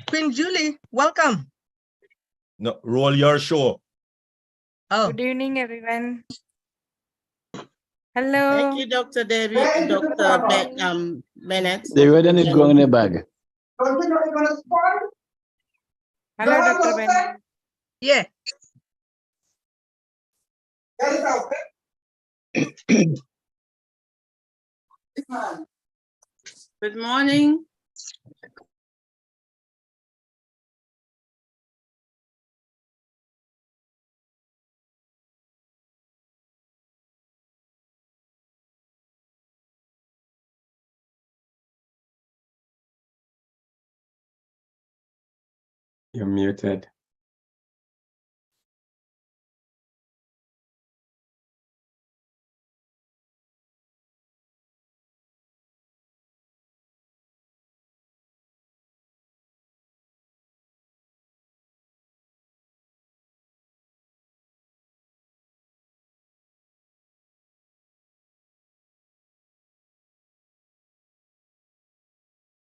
Queen Julie, welcome. No, roll your show. Oh, Good evening, everyone. Hello. Thank you, Dr. David, Dr. Bennett. The wedding is going in the bag. Hello, Dr. Ben. yeah. Good morning. You're muted.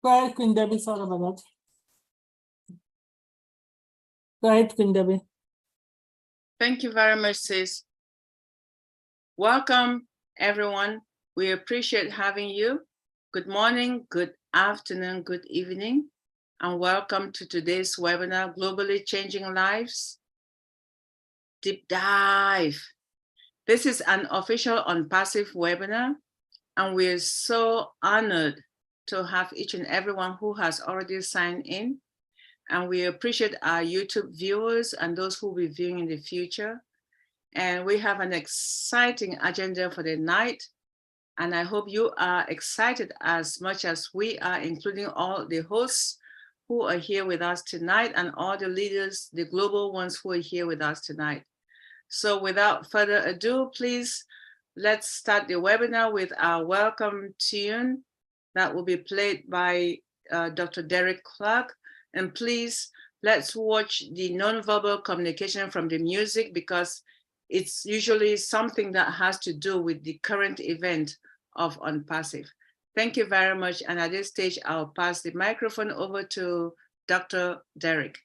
Go ahead, Queen Debbie. Sorry about that. Go ahead, Queen Debbie. Thank you very much, sis. Welcome, everyone. We appreciate having you. Good morning, good afternoon, good evening, and welcome to today's webinar, Globally Changing Lives, Deep Dive. This is an official ONPASSIVE webinar, and we're so honored to have each and everyone who has already signed in. And we appreciate our YouTube viewers and those who will be viewing in the future. And we have an exciting agenda for the night. And I hope you are excited as much as we are, including all the hosts who are here with us tonight and all the leaders, the global ones who are here with us tonight. So without further ado, please, let's start the webinar with our welcome tune that will be played by Dr. Derek Clark. And please, let's watch the nonverbal communication from the music because it's usually something that has to do with the current event of ONPASSIVE. Thank you very much. And at this stage, I'll pass the microphone over to Dr. Derek.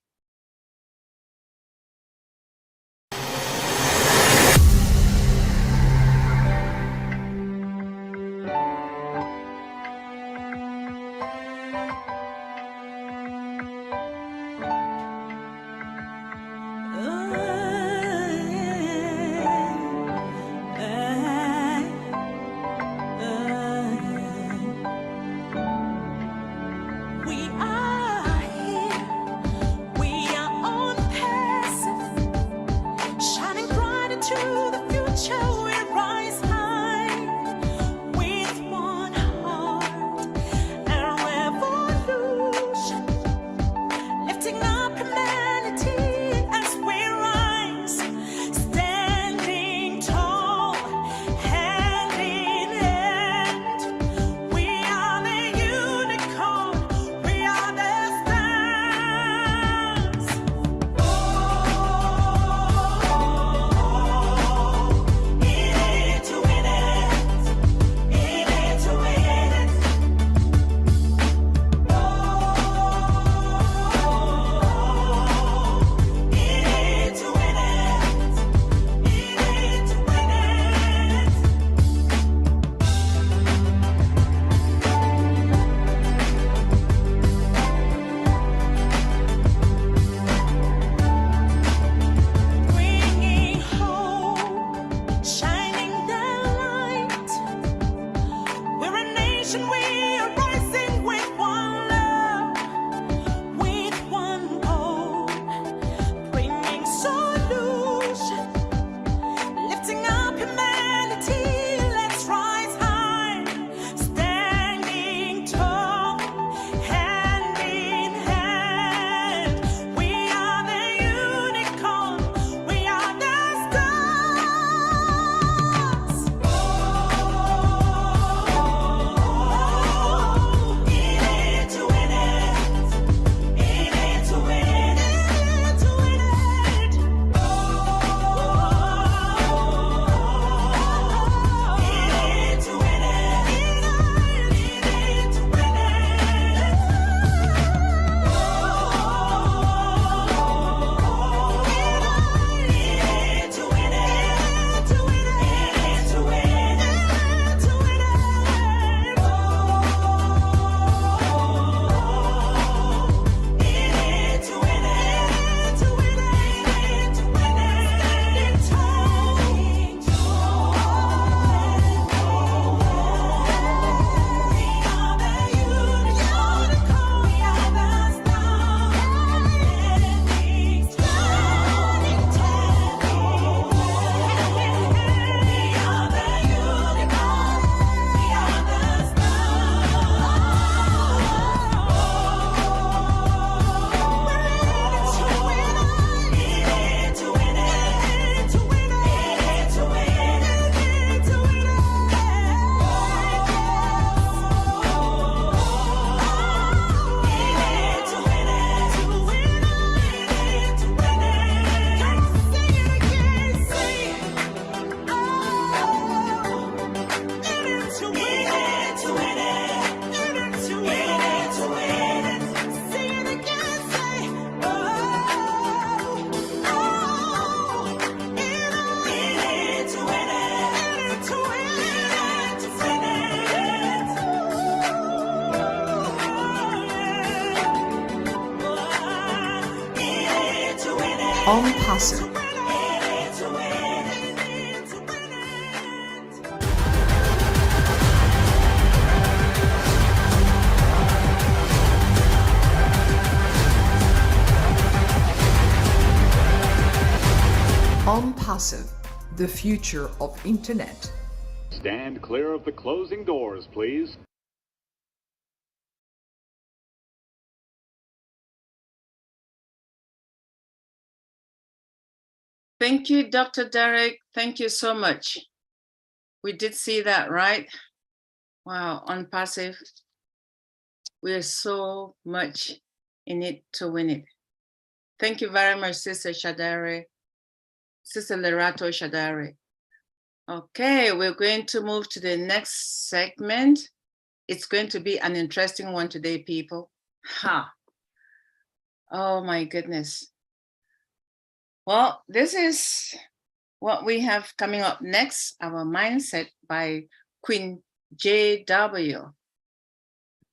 We are here. We ONPASSIVE. ONPASSIVE, the future of Internet. Stand clear of the closing doors, please. Thank you, Dr. Derek. Thank you so much. We did see that, right? Wow, ONPASSIVE. We're so much in it to win it. Thank you very much, Sister Shadare, Sister Lerato Shadare. Okay, we're going to move to the next segment. It's going to be an interesting one today, people. Ha! Oh my goodness. Well, this is what we have coming up next, our mindset by Queen JW.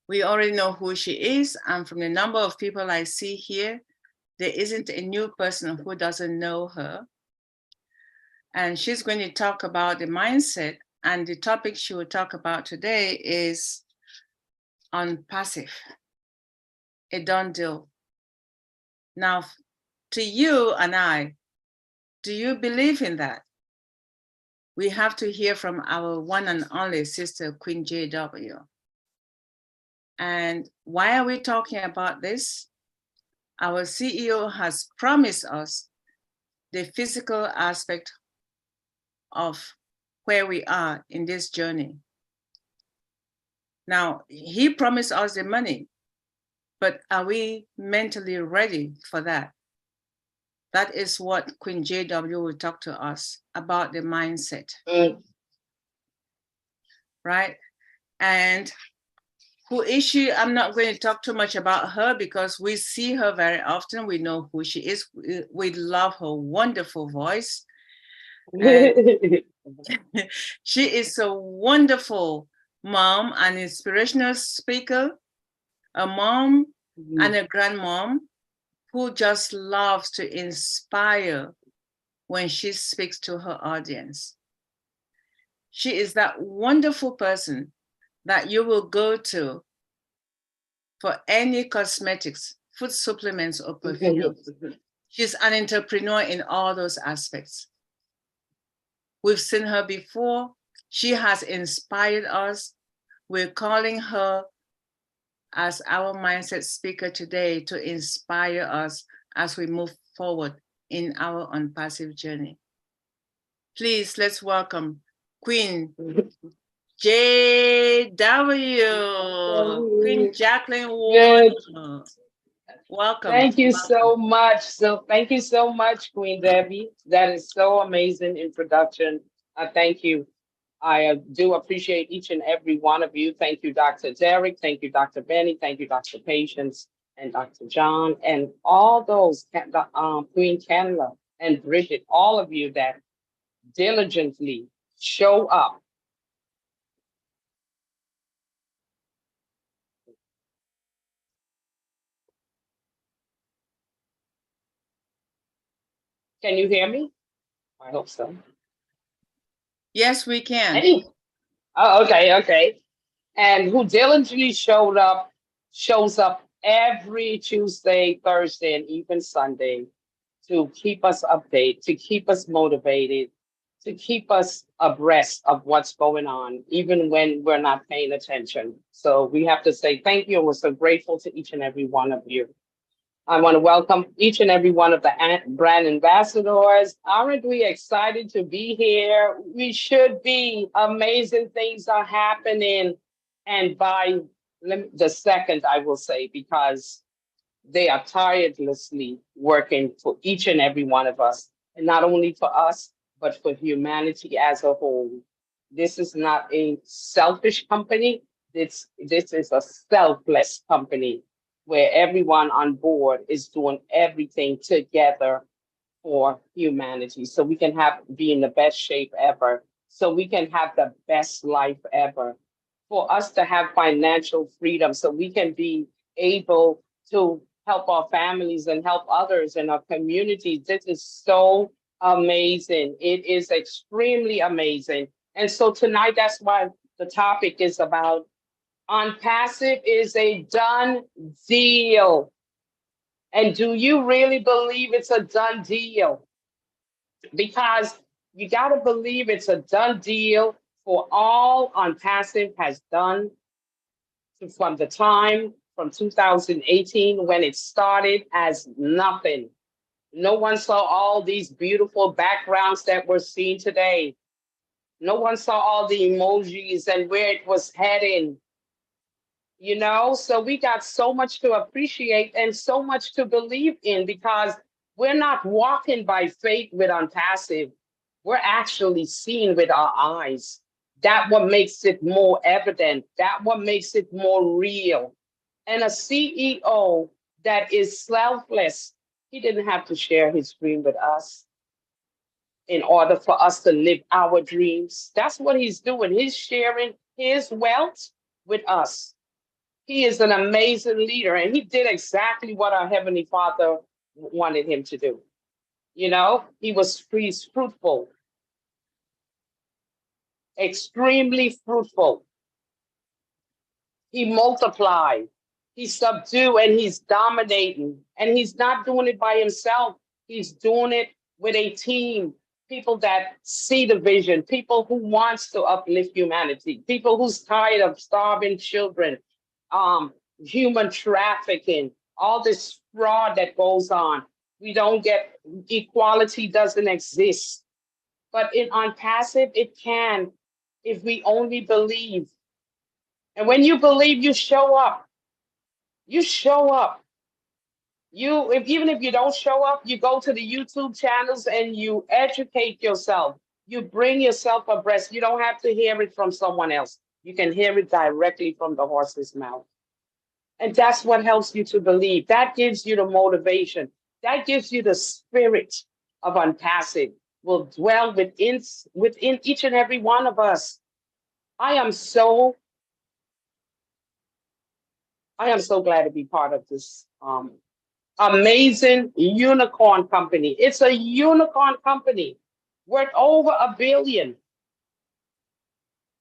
We already know who she is, and from the number of people I see here, there isn't a new person who doesn't know her. And she's going to talk about the mindset, and the topic she will talk about today is ONPASSIVE, a done deal. Now, to you and I, do you believe in that? We have to hear from our one and only Sister Queen JW. And why are we talking about this? Our CEO has promised us the physical aspect of where we are in this journey. Now, he promised us the money, but are we mentally ready for that? That is what Queen JW will talk to us about, the mindset. Right? And who is she? I'm not going to talk too much about her because we see her very often. We know who she is. We love her wonderful voice. She is a wonderful mom, an inspirational speaker, a mom and a grandmom who just loves to inspire when she speaks to her audience. She is that wonderful person that you will go to for any cosmetics, food supplements, or perfumes. She's an entrepreneur in all those aspects. We've seen her before. She has inspired us. We're calling her as our mindset speaker today to inspire us as we move forward in our ONPASSIVE journey. Please, let's welcome Queen JW, Queen Jacqueline Ward. Welcome. Thank you so much. Thank you so much, Queen Debbie. That is so amazing introduction. Thank you. I do appreciate each and every one of you. Thank you, Dr. Derek. Thank you, Dr. Benny. Thank you, Dr. Patience and Dr. John, and all those, Queen Canla and Bridget, all of you that diligently show up. Can you hear me? I hope so. Yes, we can. Hey. Oh, okay. And who diligently shows up every Tuesday, Thursday, and even Sunday to keep us updated, to keep us motivated, to keep us abreast of what's going on, even when we're not paying attention. So we have to say thank you. We're so grateful to each and every one of you. I want to welcome each and every one of the brand ambassadors. Aren't we excited to be here? We should be. Amazing things are happening. And by the second, I will say, because they are tirelessly working for each and every one of us, and not only for us, but for humanity as a whole. This is not a selfish company. This is a selfless company, where everyone on board is doing everything together for humanity, so we can be in the best shape ever, so we can have the best life ever, for us to have financial freedom, so we can be able to help our families and help others in our communities. This is so amazing. It is extremely amazing. And so tonight, that's why the topic is about ONPASSIVE is a done deal. And do you really believe it's a done deal? Because you got to believe it's a done deal for all ONPASSIVE has done from the time from 2018 when it started as nothing. No one saw all these beautiful backgrounds that we're seeing today. No one saw all the emojis and where it was heading. You know, so we got so much to appreciate and so much to believe in, because we're not walking by faith with ONPASSIVE. We're actually seeing with our eyes. That what makes it more evident. That what makes it more real. And a CEO that is selfless, he didn't have to share his dream with us in order for us to live our dreams. That's what he's doing. He's sharing his wealth with us. He is an amazing leader, and he did exactly what our Heavenly Father wanted him to do. You know, he's fruitful, extremely fruitful. He multiplied, he subdued, and he's dominating. And he's not doing it by himself. He's doing it with a team, people that see the vision, people who wants to uplift humanity, people who's tired of starving children, human trafficking, all this fraud that goes on. We don't get, equality doesn't exist. But in ONPASSIVE, it can, if we only believe. And when you believe, you show up. You show up. Even if you don't show up, you go to the YouTube channels and you educate yourself. You bring yourself abreast. You don't have to hear it from someone else. You can hear it directly from the horse's mouth. And that's what helps you to believe. That gives you the motivation. That gives you the spirit of ONPASSIVE will dwell within each and every one of us. I am so glad to be part of this amazing unicorn company. It's a unicorn company worth over $1 billion.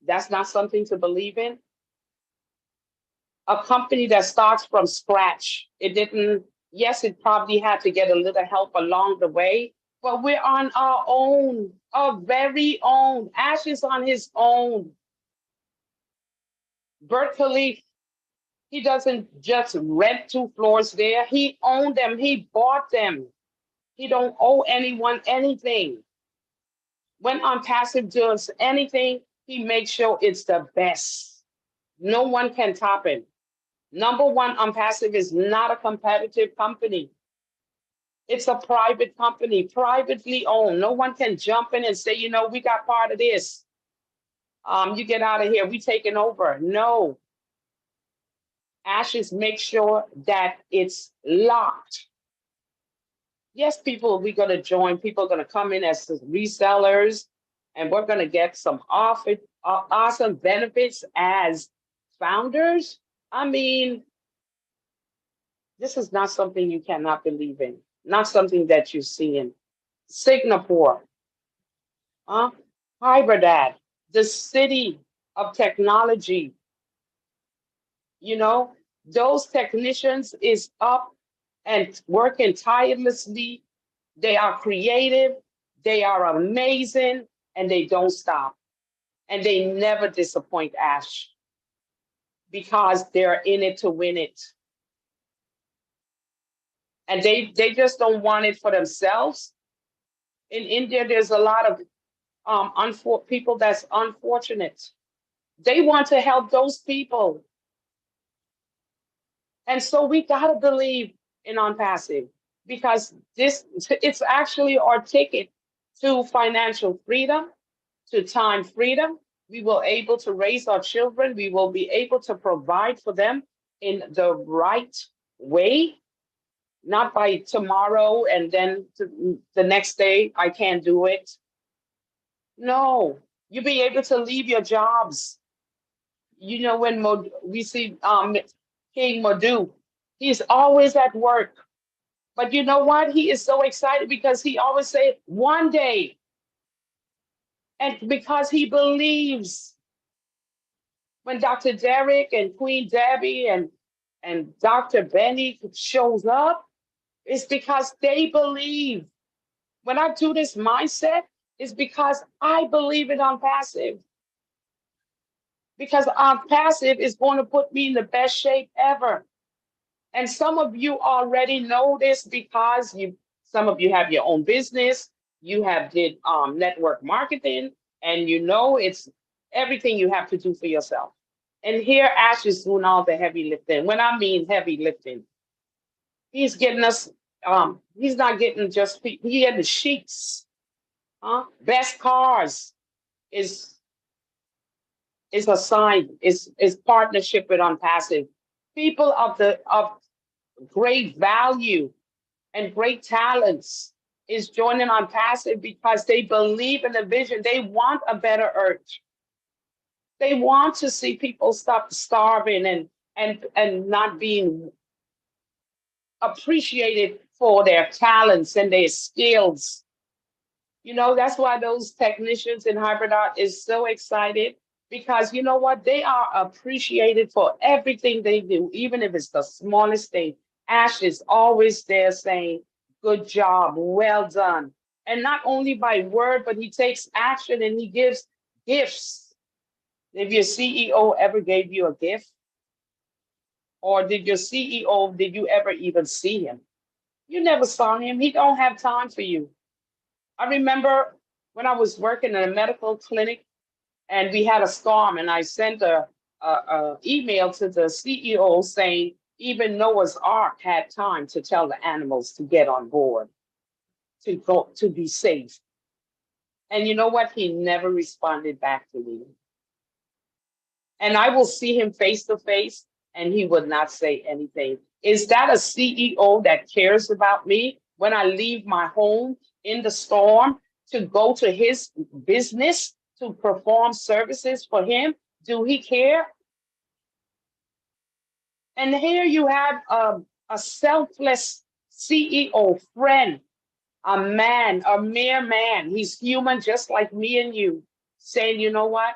That's not something to believe in. A company that starts from scratch. It didn't, yes, it probably had to get a little help along the way, but we're on our own, our very own. Ash is on his own. Bert Khalif, he doesn't just rent 2 floors there. He owned them. He bought them. He don't owe anyone anything. When ONPASSIVE does anything, he makes sure it's the best. No one can top him. Number one, ONPASSIVE is not a competitive company. It's a private company, privately owned. No one can jump in and say, you know, we got part of this. You get out of here, we taking over. No. Ashes make sure that it's locked. Yes, people, we're going to join. People are going to come in as resellers, and we're going to get some awesome benefits as founders. I mean, this is not something you cannot believe in, not something that you see in Singapore, Hyderabad, the city of technology. You know, those technicians is up and working tirelessly. They are creative, they are amazing, and they don't stop. And they never disappoint Ash because they're in it to win it. And they just don't want it for themselves. In India, there's a lot of people that's unfortunate. They want to help those people. And so we gotta believe in ONPASSIVE, because it's actually our ticket to financial freedom, to time freedom. We will be able to raise our children. We will be able to provide for them in the right way, not by tomorrow and then the next day, I can't do it. No, you'll be able to leave your jobs. You know, when we see King Madhu, He's always at work. But you know what? He is so excited because he always say one day. And because he believes. When Dr. Derek and Queen Debbie and Dr. Benny shows up, it's because they believe. When I do this mindset, it's because I believe in ONPASSIVE. Because ONPASSIVE is going to put me in the best shape ever. And some of you already know this because some of you have your own business, you have did network marketing, and you know it's everything you have to do for yourself. And here Ash is doing all the heavy lifting. When I mean heavy lifting, he's getting us, he's not getting just, he had the sheets, best cars is a sign, is partnership with ONPASSIVE. People of great value and great talents is joining ONPASSIVE because they believe in the vision. They want a better earth. They want to see people stop starving and not being appreciated for their talents and their skills. You know, that's why those technicians in hybrid art is so excited, because you know what? They are appreciated for everything they do, even if it's the smallest thing. Ash is always there saying, good job, well done. And not only by word, but he takes action and he gives gifts. If your CEO ever gave you a gift, or did you ever even see him? You never saw him. He don't have time for you. I remember when I was working in a medical clinic and we had a storm, and I sent a email to the CEO saying even Noah's Ark had time to tell the animals to get on board, to be safe. And you know what? He never responded back to me. And I will see him face to face, and he would not say anything. Is that a CEO that cares about me when I leave my home in the storm to go to his business to perform services for him? Do he care? And here you have a selfless CEO friend, a man, a mere man. He's human just like me and you, saying, you know what?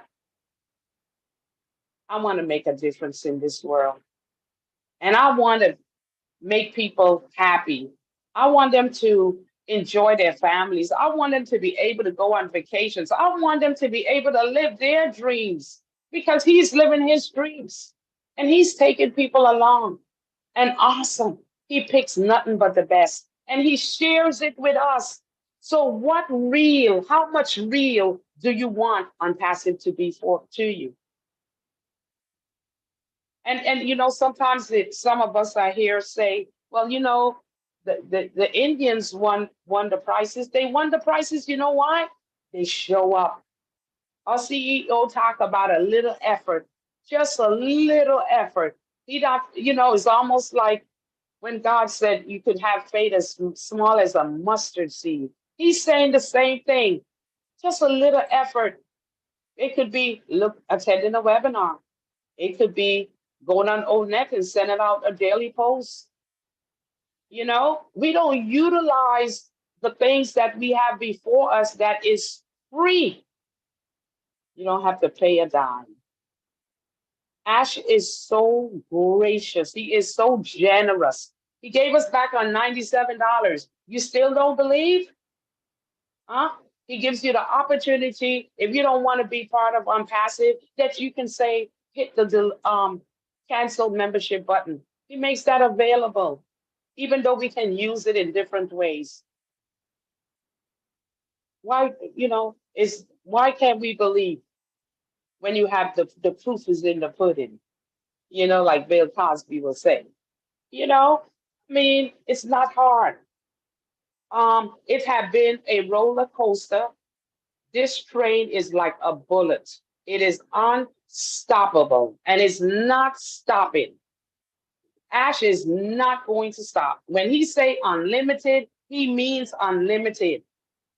I want to make a difference in this world. And I want to make people happy. I want them to enjoy their families. I want them to be able to go on vacations. I want them to be able to live their dreams, because he's living his dreams and he's taking people along. And awesome. He picks nothing but the best and he shares it with us. So how much real do you want ONPASSIVE to be to you? And you know, sometimes some of us are here say, well, you know, the Indians won the prizes. They won the prizes. You know why? They show up. Our CEO talk about a little effort, just a little effort. He not, you know, it's almost like when God said you could have faith as small as a mustard seed. He's saying the same thing. Just a little effort. It could be attending a webinar. It could be going on ONET and sending out a daily post. You know, we don't utilize the things that we have before us that is free. You don't have to pay a dime. Ash is so gracious. He is so generous. He gave us back on $97. You still don't believe? Huh? He gives you the opportunity, if you don't want to be part of ONPASSIVE, that you can say, hit the cancel membership button. He makes that available, even though we can use it in different ways. Why, you know, why can't we believe when you have the proof is in the pudding? You know, like Bill Cosby will say. You know, I mean, it's not hard. It had been a roller coaster. This train is like a bullet. It is unstoppable and it's not stopping. Ash is not going to stop. When he say unlimited, he means unlimited.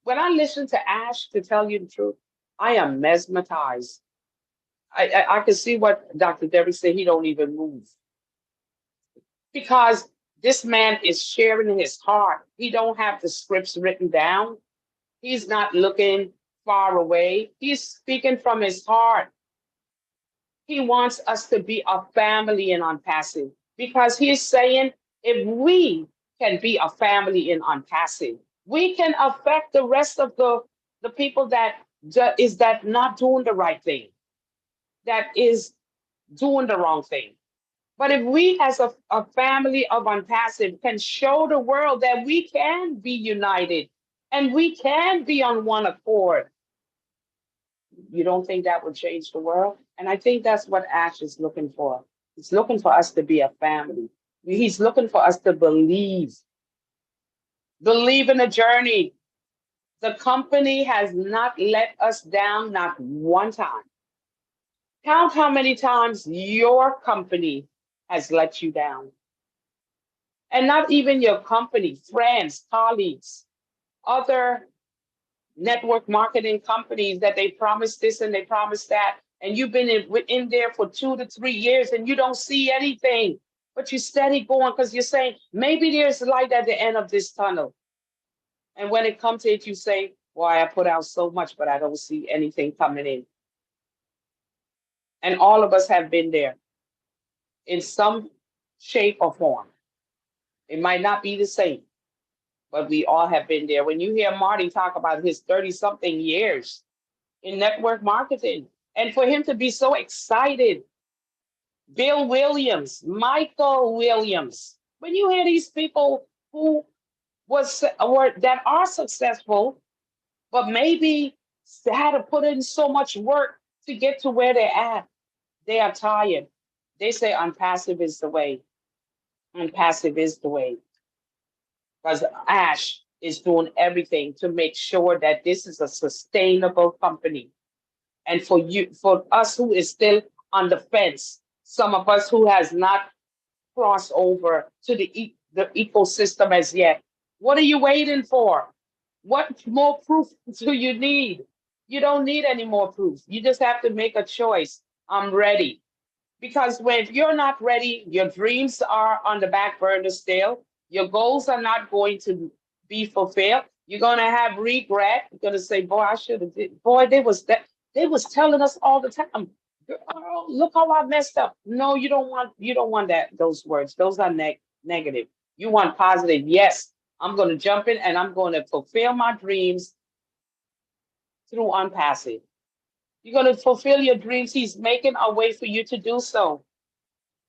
When I listen to Ash, to tell you the truth, I am mesmerized. I can see what Dr. Debbie said, he don't even move. because this man is sharing his heart. He don't have the scripts written down. He's not looking far away. He's speaking from his heart. He wants us to be a family in ONPASSIVE, because he's saying if we can be a family in ONPASSIVE, we can affect the rest of the people that not doing the right thing, that is doing the wrong thing. But if we as a family of ONPASSIVE can show the world that we can be united and we can be on one accord, you don't think that would change the world? And I think that's what Ash is looking for. He's looking for us to be a family. He's looking for us to believe in the journey. The company has not let us down, not one time. Count how many times your company has let you down. And not even your company, friends, colleagues, other network marketing companies that they promised this and they promised that. And you've been in there for 2 to 3 years and you don't see anything, but you steady going because you're saying, maybe there's light at the end of this tunnel. And when it comes to it, you say, why, I put out so much, but I don't see anything coming in. And all of us have been there in some shape or form. It might not be the same, but we all have been there. When you hear Marty talk about his 30-something years in network marketing, and for him to be so excited, Bill Williams, Michael Williams, when you hear these people who that are successful, but maybe they had to put in so much work to get to where they're at, they are tired. They say ONPASSIVE is the way. ONPASSIVE is the way. Because Ash is doing everything to make sure that this is a sustainable company. And for us who is still on the fence, some of us who has not crossed over to the ecosystem as yet, what are you waiting for? What more proof do you need? You don't need any more proof. You just have to make a choice. I'm ready. Because if you're not ready, your dreams are on the back burner still. Your goals are not going to be fulfilled. You're going to have regret. You're going to say, boy, I should have did. Boy, they was telling us all the time, oh, look how I messed up. No, you don't want those words. Those are negative. You want positive. Yes, I'm going to jump in and I'm going to fulfill my dreams through ONPASSIVE. You're going to fulfill your dreams. He's making a way for you to do so.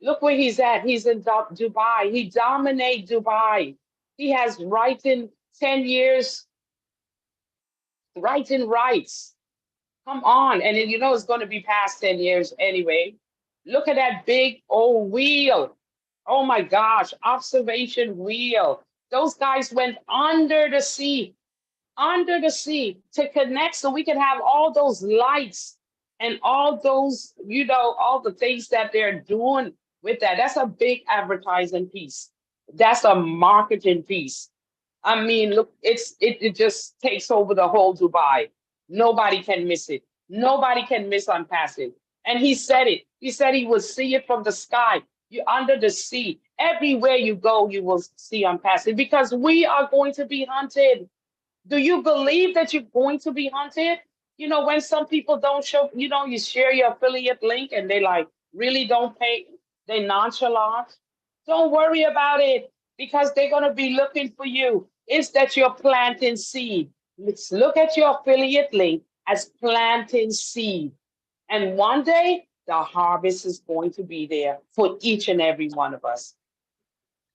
Look where he's at. He's in Dubai. He dominates Dubai. He has writing 10 years, writing rights. Come on. And you know it's going to be past 10 years anyway. Look at that big old wheel. Oh my gosh, observation wheel. Those guys went under the sea to connect so we can have all those lights and all those, all the things that they're doing with that. That's a big advertising piece. That's a marketing piece. I mean, look, it just takes over the whole Dubai. Nobody can miss it. Nobody can miss ONPASSIVE. And he said it. He said he will see it from the sky. You're under the sea. Everywhere you go, you will see ONPASSIVE because we are going to be hunted. Do you believe that you're going to be hunted? When some people don't show, you share your affiliate link and they really don't pay. They nonchalant. Don't worry about it because they're going to be looking for you. It's that you're planting seed. Let's look at your affiliate link as planting seed. And one day, the harvest is going to be there for each and every one of us.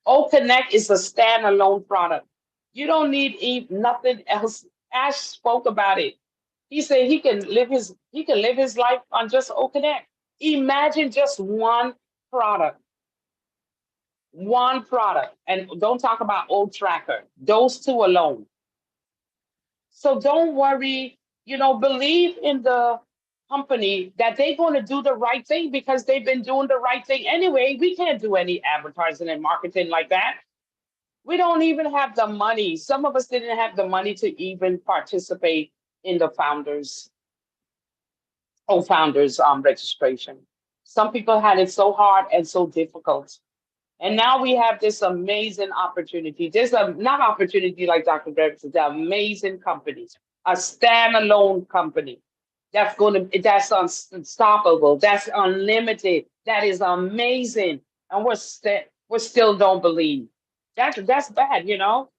OConnect is a standalone product. You don't need nothing else. Ash spoke about it. He said he can live his life on just OConnect. Imagine just one product. One product. And don't talk about OTracker. Those two alone. So don't worry, believe in the company that they're going to do the right thing because they've been doing the right thing anyway. We can't do any advertising and marketing like that. We don't even have the money. Some of us didn't have the money to even participate in the founders registration. Some people had it so hard and so difficult. And now we have this amazing opportunity. There's a not opportunity like Dr. Brett said, the amazing company, a standalone company that's unstoppable, that's unlimited, that is amazing. And we still don't believe. That's bad, you know.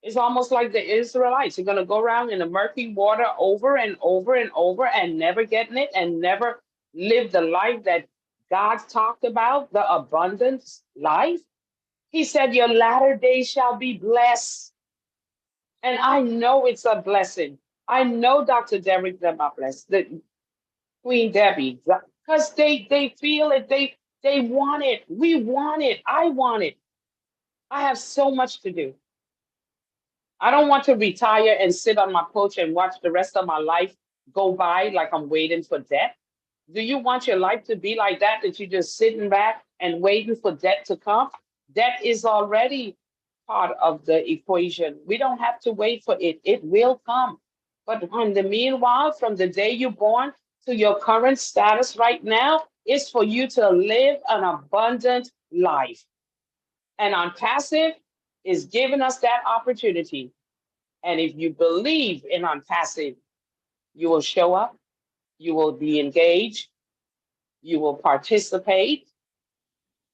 It's almost like the Israelites. You're gonna go around in the murky water over and over and over and never getting it and never live the life that God talked about, the abundance life. He said, your latter days shall be blessed. And I know it's a blessing. I know Dr. Derek, them are blessed. The Queen Debbie, because they feel it, they want it. We want it. I want it. I have so much to do. I don't want to retire and sit on my couch and watch the rest of my life go by like I'm waiting for death. Do you want your life to be like that you're just sitting back and waiting for death to come? Death is already part of the equation. We don't have to wait for it. It will come. But in the meanwhile, from the day you're born to your current status right now, is for you to live an abundant life. And ONPASSIVE is giving us that opportunity. And if you believe in ONPASSIVE, you will show up, you will be engaged, you will participate,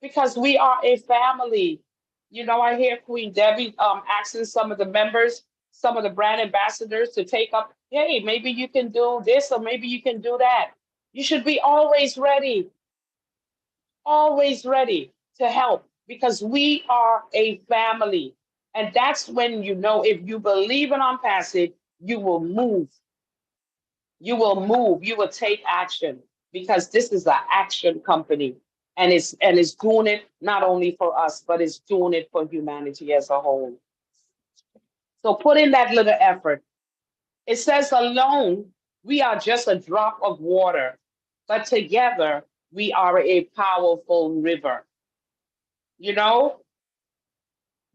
because we are a family. You know, I hear Queen Debbie asking some of the members, some of the brand ambassadors to take up, hey, maybe you can do this or maybe you can do that. You should be always ready to help, because we are a family. And that's when you know, if you believe in ONPASSIVE, you will move. You will move, you will take action, because this is an action company. And it's doing it not only for us, but it's doing it for humanity as a whole. So put in that little effort. It says alone, we are just a drop of water, but together we are a powerful river. You know,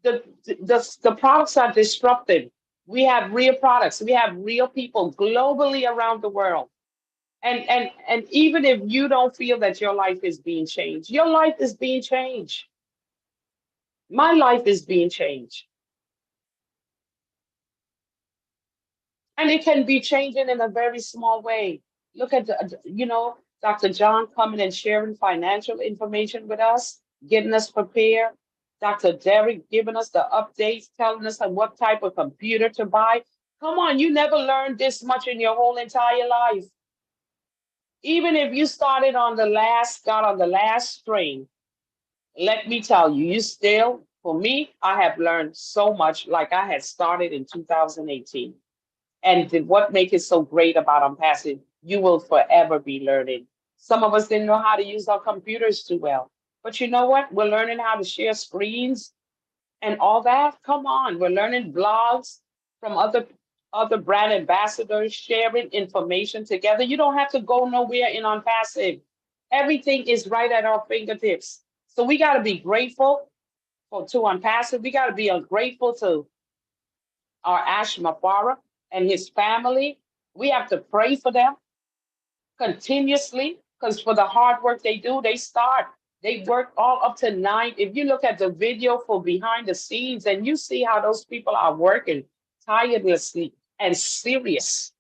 the products are disrupted. We have real products. We have real people globally around the world. And even if you don't feel that your life is being changed, your life is being changed. My life is being changed. And it can be changing in a very small way. Look at, Dr. John coming and sharing financial information with us, getting us prepared. Dr. Derek giving us the updates, telling us what type of computer to buy. Come on, you never learned this much in your whole entire life. Even if you got on the last string, let me tell you, you still, for me, I have learned so much, like I had started in 2018. And what makes it so great about ONPASSIVE, you will forever be learning. Some of us didn't know how to use our computers too well. But you know what? We're learning how to share screens and all that. Come on, we're learning blogs from other brand ambassadors, sharing information together. You don't have to go nowhere in ONPASSIVE. Everything is right at our fingertips. So we got to be grateful to ONPASSIVE. We got to be grateful to our Ash Mafara and his family. We have to pray for them continuously, because for the hard work they do, they work all up to 9. If you look at the video for behind the scenes and you see how those people are working tirelessly and serious.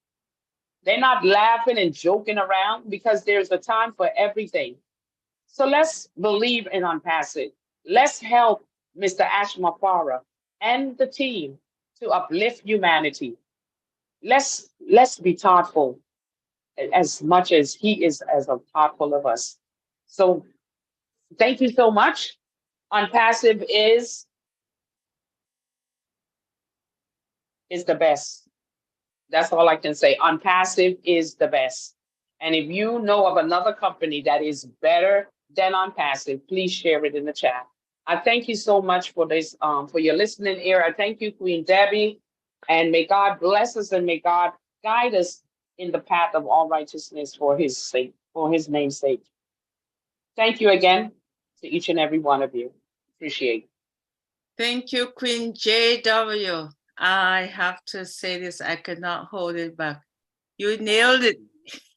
They're not laughing and joking around, because there's a time for everything. So let's believe in ONPASSIVE. Let's help Mr. Ash Mafara and the team to uplift humanity. Let's be thoughtful as much as he is as thoughtful of us. So thank you so much. ONPASSIVE is the best. That's all I can say. ONPASSIVE is the best. And if you know of another company that is better than ONPASSIVE, please share it in the chat. I thank you so much for this, for your listening ear. I thank you, Queen Debbie, and may God bless us and may God guide us in the path of all righteousness for his sake, for his name's sake. Thank you again to each and every one of you. Appreciate it. Thank you, Queen JW. I have to say this, I could not hold it back. You nailed it.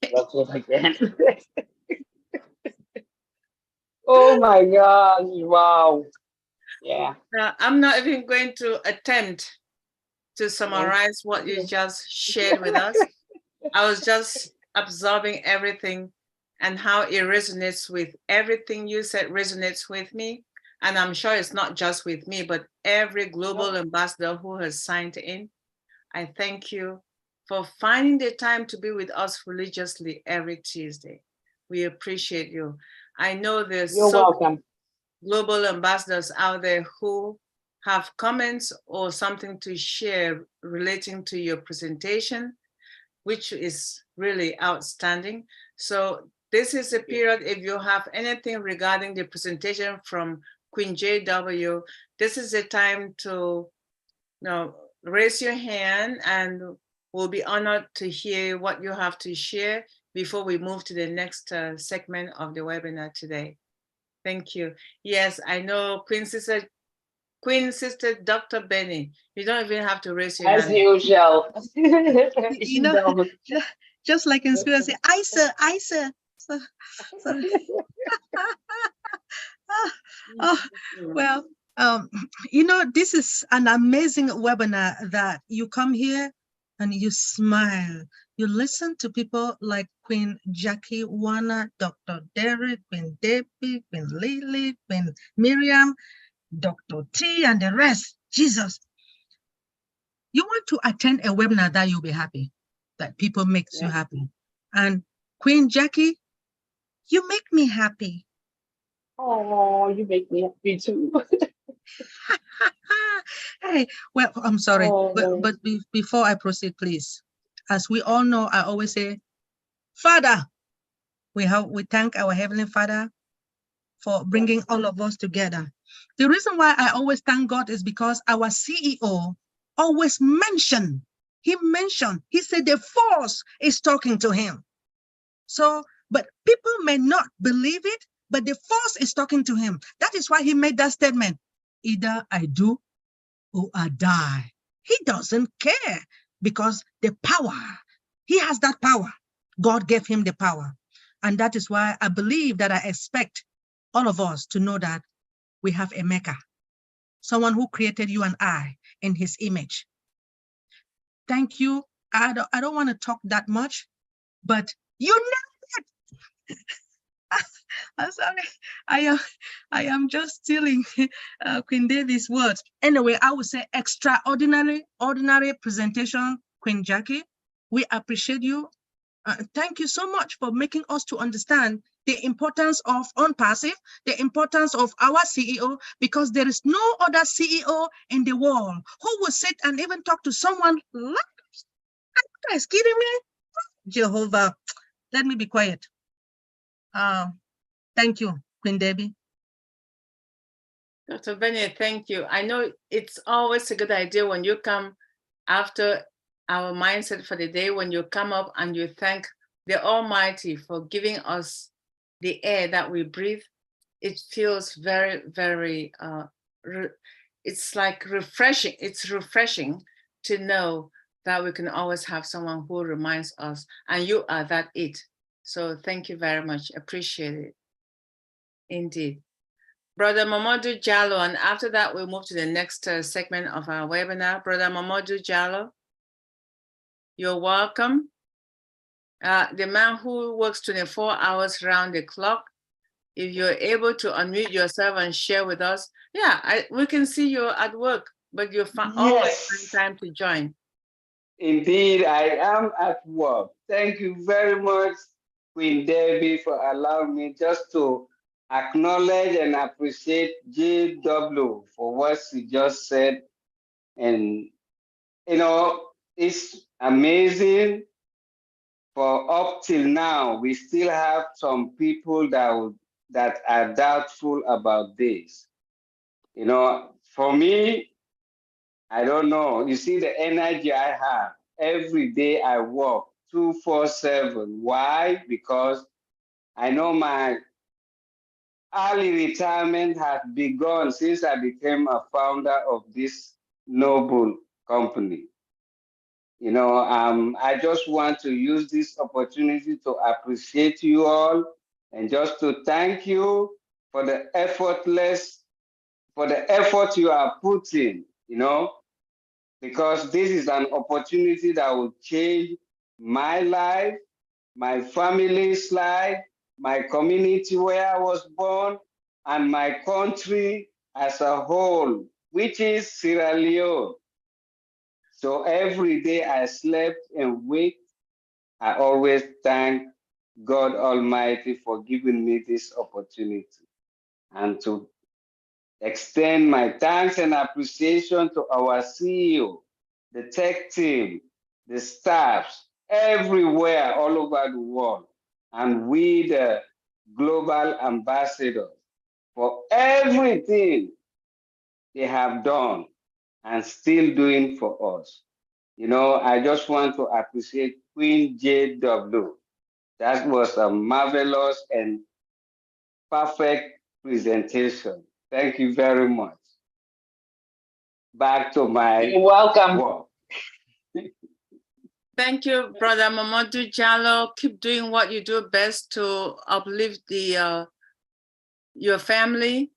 That's what I can. Oh my God. Wow. Yeah. I'm not even going to attempt to summarize what you just shared with us. I was just absorbing everything and how it resonates with everything you said resonates with me. And I'm sure it's not just with me, but every global ambassador who has signed in. I thank you for finding the time to be with us religiously every Tuesday. We appreciate you. I know there's You're so welcome. global ambassadors out there who have comments or something to share relating to your presentation, which is really outstanding. So this is a period, if you have anything regarding the presentation from Queen JW, this is a time to raise your hand and we'll be honored to hear what you have to share before we move to the next segment of the webinar today. Thank you. Yes, I know Queen Sister Dr. Benny, you don't even have to raise your As hand. usual. You know, just like in school, I say, I sir. So, sorry. Well, you know, this is an amazing webinar that you come here and you smile. You listen to people like Queen Jackie Warner, Dr. Derek, Queen Debbie, Queen Lily, Queen Miriam, Dr. T, and the rest. Jesus. You want to attend a webinar that you'll be happy, that people makes you happy. And Queen Jackie, you make me happy. Oh, you make me happy too. Hey, well, I'm sorry, Oh. but before I proceed, please, as we all know, I always say, Father, we thank our Heavenly Father for bringing all of us together. The reason why I always thank God is because our CEO always mentioned, he said the force is talking to him. So, but people may not believe it, but the force is talking to him. That is why he made that statement, either I do or I die. He doesn't care because the power, he has that power. God gave him the power. And that is why I believe that I expect all of us to know that we have a maker, someone who created you and I in his image. Thank you. I don't want to talk that much, but you know it. I'm sorry. I am just stealing Queen Davy's words. Anyway, I would say ordinary presentation, Queen Jackie. We appreciate you. Thank you so much for making us to understand the importance of ONPASSIVE, the importance of our CEO, because there is no other CEO in the world who will sit and even talk to someone like us. Are you guys kidding me? Jehovah, let me be quiet. Thank you, Queen Debbie. Dr. Benny, thank you. I know it's always a good idea when you come after our mindset for the day, when you come up and you thank the Almighty for giving us the air that we breathe. It feels very, very, it's like refreshing. It's refreshing to know that we can always have someone who reminds us, and you are that it. So thank you very much. Appreciate it. Indeed. Brother Mamadou Jallo, and after that, we'll move to the next segment of our webinar. Brother Mamadou Jallo, you're welcome. The man who works 24 hours round the clock, if you're able to unmute yourself and share with us, we can see you at work, but you always find time to join. Indeed, I am at work. Thank you very much, Queen Debbie, for allowing me just to acknowledge and appreciate JW for what she just said. And, you know, it's amazing. For up till now, we still have some people that are doubtful about this. You know, for me, I don't know. You see the energy I have. Every day I work 24/7. Why? Because I know my early retirement has begun since I became a founder of this noble company. You know, I just want to use this opportunity to appreciate you all and just to thank you for the effort you are putting, because this is an opportunity that will change my life, my family's life, my community where I was born, and my country as a whole, which is Sierra Leone. So every day I slept and waked, I always thank God Almighty for giving me this opportunity, and to extend my thanks and appreciation to our CEO, the tech team, the staffs, everywhere, all over the world, and we, the global ambassadors, for everything they have done and still doing for us. I just want to appreciate Queen JW. That was a marvelous and perfect presentation. Thank you very much. Back to my You're welcome. work. Thank you, Brother Mamadou Jallo. Keep doing what you do best to uplift your family.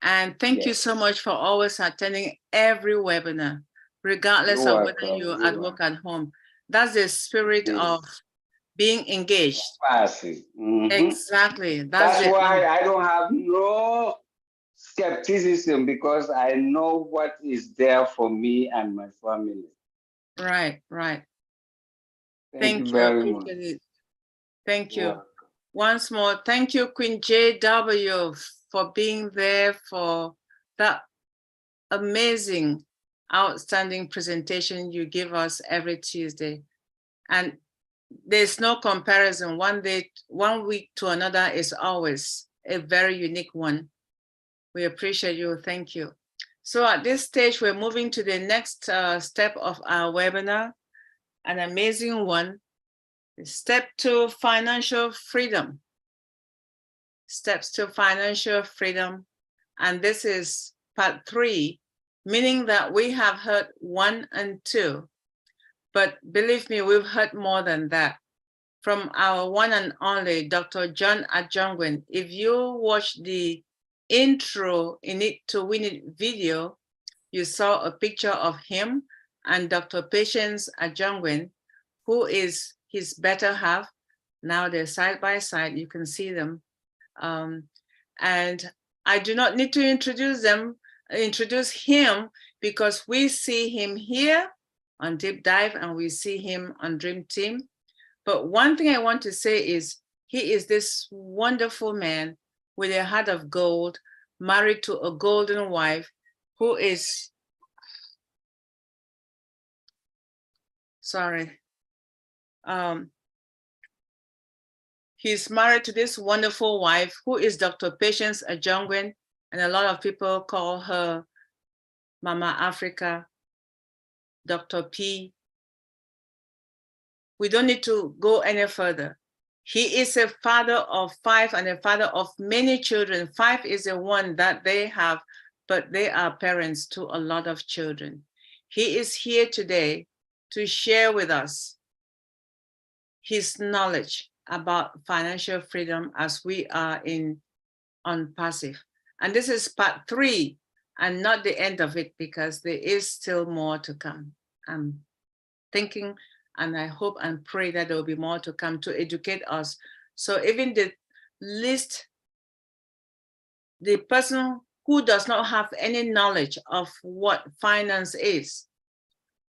And thank you so much for always attending every webinar, regardless You're of whether welcome. you're You're at work at home. That's the spirit Yes. of being engaged. Passive. Mhm. Exactly. That's the- why I don't have no skepticism, because I know what is there for me and my family. Right. Thank you I very much. appreciate it. Thank you. You're welcome. Once more, thank you, Queen JW, for being there for that amazing, outstanding presentation you give us every Tuesday. And there's no comparison. One week to another is always a very unique one. We appreciate you. Thank you. So at this stage, we're moving to the next step of our webinar, an amazing one. Step 2, financial freedom. Steps to financial freedom. And this is part 3, meaning that we have heard 1 and 2. But believe me, we've heard more than that from our one and only Dr. John Ajongwen. If you watch the intro in It to Win It video, you saw a picture of him and Dr. Patience Ajongwen, who is his better half. Now they're side by side, you can see them. And I do not need to introduce him, because we see him here on Deep Dive and we see him on Dream Team. But one thing I want to say is he is this wonderful man with a heart of gold, married to a golden wife who is, he's married to this wonderful wife who is Dr. Patience Ajongwen, and a lot of people call her Mama Africa, Dr. P. We don't need to go any further. He is a father of 5 and a father of many children. 5 is the one that they have, but they are parents to a lot of children. He is here today to share with us his knowledge about financial freedom as we are in ONPASSIVE. And this is part 3 and not the end of it, because there is still more to come. I'm thinking, and I hope and pray that there will be more to come to educate us. So even the person who does not have any knowledge of what finance is,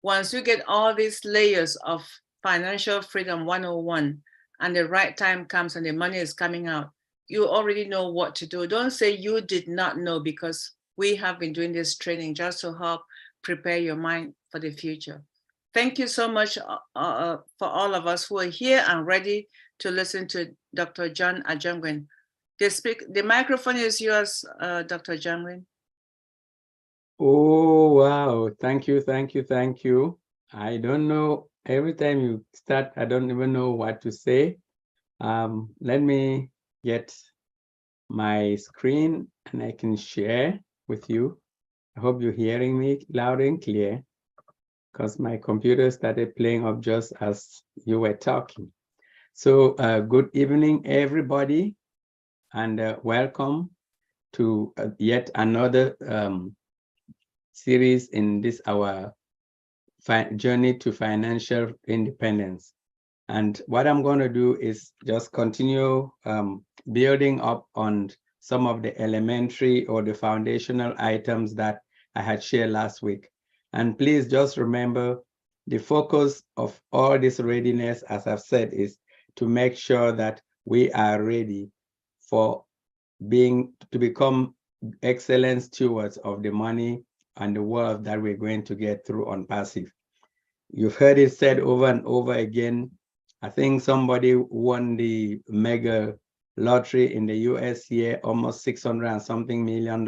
once you get all these layers of financial freedom 101, and the right time comes and the money is coming out, you already know what to do. Don't say you did not know, because we have been doing this training just to help prepare your mind for the future. Thank you so much for all of us who are here and ready to listen to Dr. John Ajongwen. The microphone is yours, Dr. Ajongwen. Oh, wow. Thank you. I don't know. Every time you start, I don't even know what to say. Let me get my screen and I can share with you. I hope you're hearing me loud and clear, because my computer started playing up just as you were talking. So good evening, everybody, and welcome to yet another series in this our journey to financial independence. And what I'm going to do is just continue building up on some of the elementary or the foundational items that I had shared last week. And please just remember the focus of all this readiness, as I've said, is to make sure that we are ready for to become excellent stewards of the money and the wealth that we're going to get through ONPASSIVE. You've heard it said over and over again. I think somebody won the mega lottery in the US here, almost 600 and something million.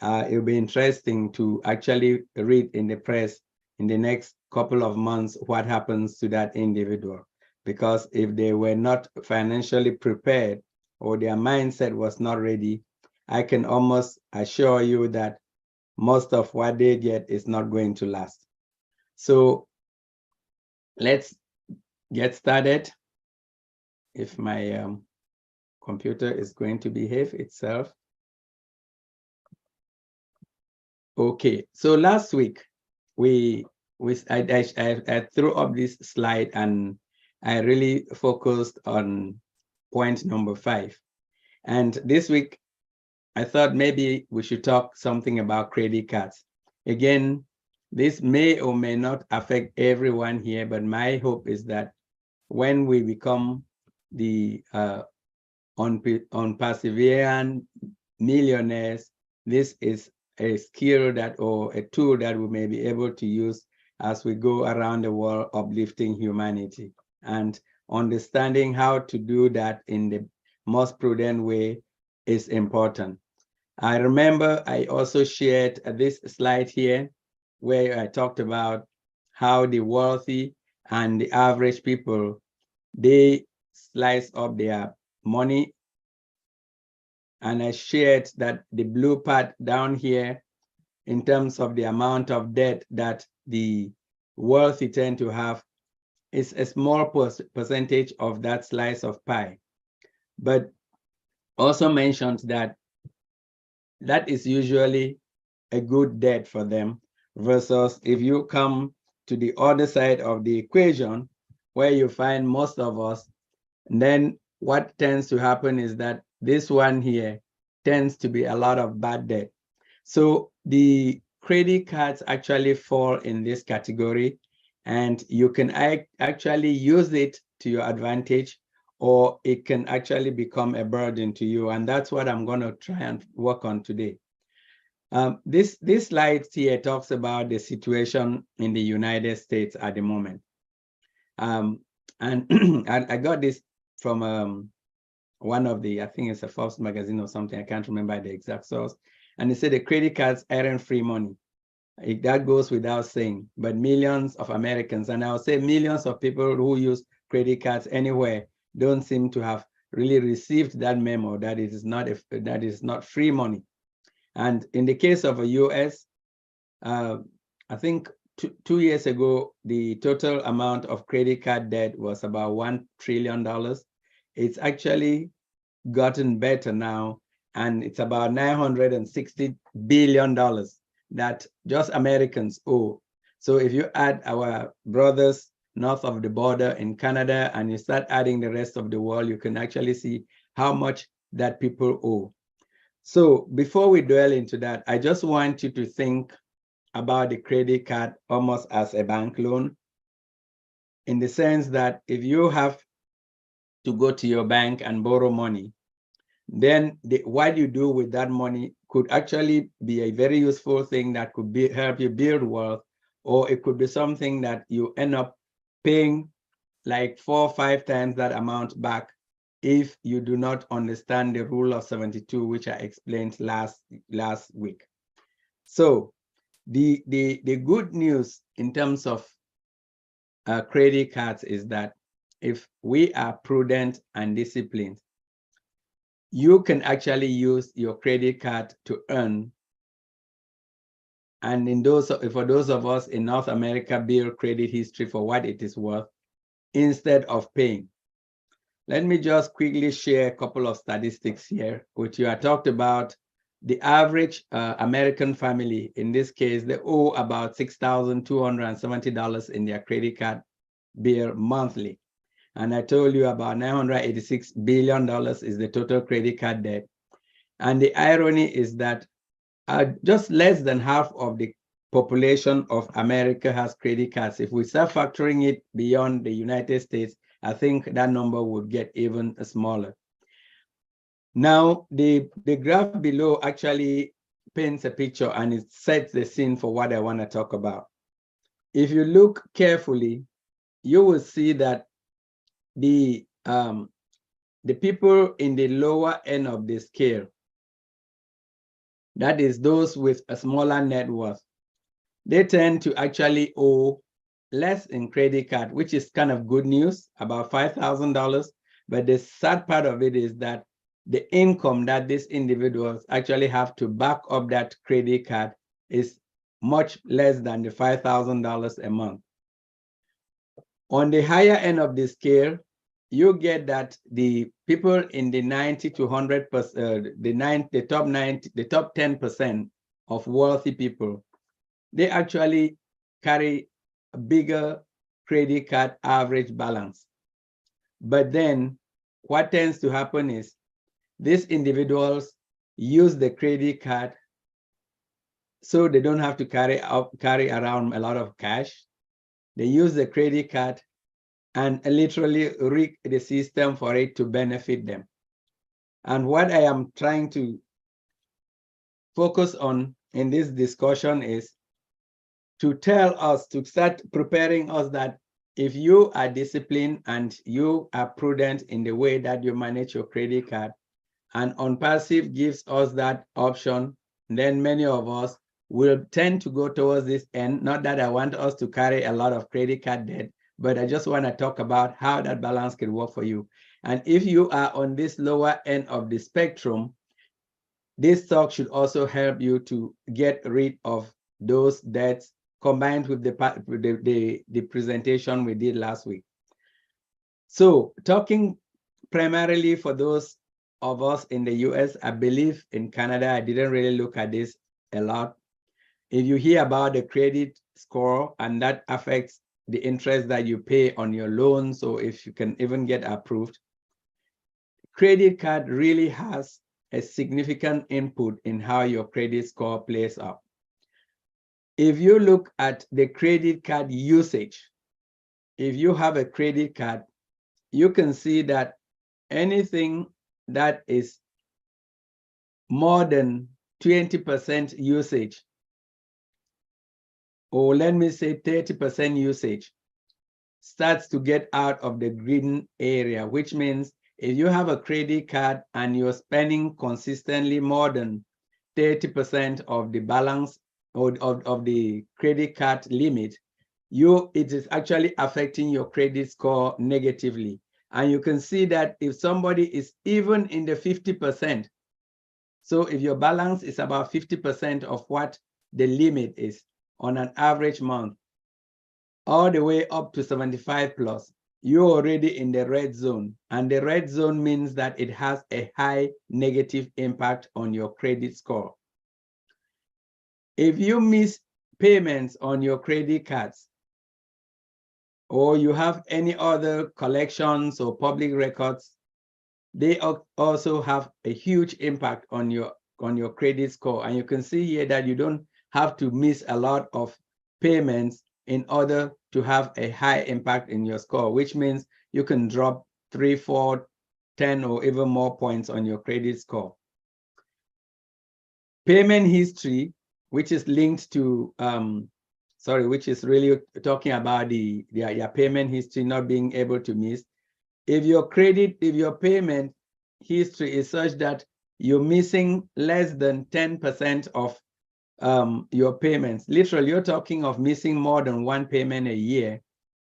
It'll be interesting to actually read in the press in the next couple of months what happens to that individual. Because if they were not financially prepared or their mindset was not ready, I can almost assure you that most of what they get is not going to last. So let's get started. If my computer is going to behave itself. Okay, so last week I threw up this slide and I really focused on point number 5. And this week I thought maybe we should talk something about credit cards. Again, this may or may not affect everyone here, but my hope is that when we become the ONPASSIVE AI millionaires, this is a skill that or a tool that we may be able to use as we go around the world uplifting humanity. And understanding how to do that in the most prudent way is important. I remember I also shared this slide here where I talked about how the wealthy and the average people, they slice up their money. And I shared that the blue part down here in terms of the amount of debt that the wealthy tend to have is a small percentage of that slice of pie. But also mentioned that that is usually a good debt for them, versus if you come to the other side of the equation where you find most of us, then what tends to happen is that this one here tends to be a lot of bad debt. So the credit cards actually fall in this category, and you can actually use it to your advantage, or it can actually become a burden to you. And that's what I'm going to try and work on today. This slide here talks about the situation in the United States at the moment. And I got this from one of the, I think it's a Forbes magazine or something, I can't remember the exact source. And they said the credit cards aren't free money. That goes without saying, but millions of Americans, and I'll say millions of people who use credit cards anywhere, don't seem to have really received that memo that it is not free money. And in the case of the US, I think two years ago, the total amount of credit card debt was about $1 trillion. It's actually gotten better now, and it's about $960 billion that just Americans owe. So if you add our brothers north of the border in Canada and you start adding the rest of the world, you can actually see how much that people owe. So before we dwell into that, I just want you to think about the credit card almost as a bank loan, in the sense that if you have to go to your bank and borrow money, then what you do with that money could actually be a very useful thing that could help you build wealth, or it could be something that you end up paying like 4 or 5 times that amount back if you do not understand the rule of 72, which I explained last week. So the good news in terms of credit cards is that if we are prudent and disciplined, you can actually use your credit card to earn. And for those of us in North America, build credit history for what it is worth instead of paying. Let me just quickly share a couple of statistics here with you. I talked about the average American family. In this case, they owe about $6,270 in their credit card bill monthly. And I told you about $986 billion is the total credit card debt. And the irony is that just less than half of the population of America has credit cards. If we start factoring it beyond the United States, I think that number would get even smaller. Now, the graph below actually paints a picture and it sets the scene for what I want to talk about. If you look carefully, you will see that the people in the lower end of the scale, that is those with a smaller net worth, they tend to actually owe less in credit card, which is kind of good news, about $5,000. But the sad part of it is that the income that these individuals actually have to back up that credit card is much less than the $5,000 a month. On the higher end of the scale, you get that the people in the 90 to 100%, the top 10% of wealthy people, they actually carry a bigger credit card average balance. But then what tends to happen is these individuals use the credit card so they don't have to carry around a lot of cash. They use the credit card and literally rig the system for it to benefit them. And what I am trying to focus on in this discussion is to tell us, to start preparing us that if you are disciplined and you are prudent in the way that you manage your credit card, and ONPASSIVE gives us that option, then many of us will tend to go towards this end. Not that I want us to carry a lot of credit card debt, but I just want to talk about how that balance can work for you. And if you are on this lower end of the spectrum, this talk should also help you to get rid of those debts combined with the presentation we did last week. So talking primarily for those of us in the US, I believe in Canada, I didn't really look at this a lot. If you hear about the credit score and that affects the interest that you pay on your loans, or if you can even get approved, credit card really has a significant input in how your credit score plays out. If you look at the credit card usage, if you have a credit card, you can see that anything that is more than 20% usage, or let me say 30% usage, starts to get out of the green area, which means if you have a credit card and you're spending consistently more than 30% of the balance or of the credit card limit, it is actually affecting your credit score negatively. And you can see that if somebody is even in the 50%, so if your balance is about 50% of what the limit is on an average month, all the way up to 75 plus, you're already in the red zone. And the red zone means that it has a high negative impact on your credit score. If you miss payments on your credit cards, or you have any other collections or public records, they also have a huge impact on your credit score. And you can see here that you don't have to miss a lot of payments in order to have a high impact in your score, which means you can drop 3, 4, 10, or even more points on your credit score. Payment history, which is linked to, which is really talking about your payment history not being able to miss. If your payment history is such that you're missing less than 10% of your payments, literally you're talking of missing more than one payment a year,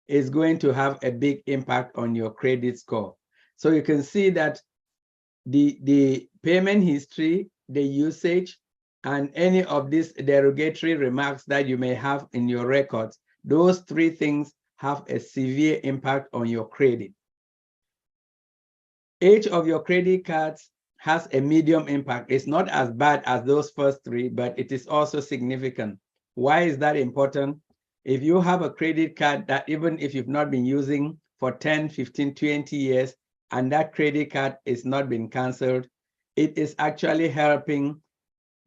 is going to have a big impact on your credit score. So you can see that the payment history, the usage, and any of these derogatory remarks that you may have in your records, those three things have a severe impact on your credit. Each of your credit cards has a medium impact. It's not as bad as those first three, but it is also significant. Why is that important? If you have a credit card that even if you've not been using for 10, 15, 20 years, and that credit card is not been canceled, it is actually helping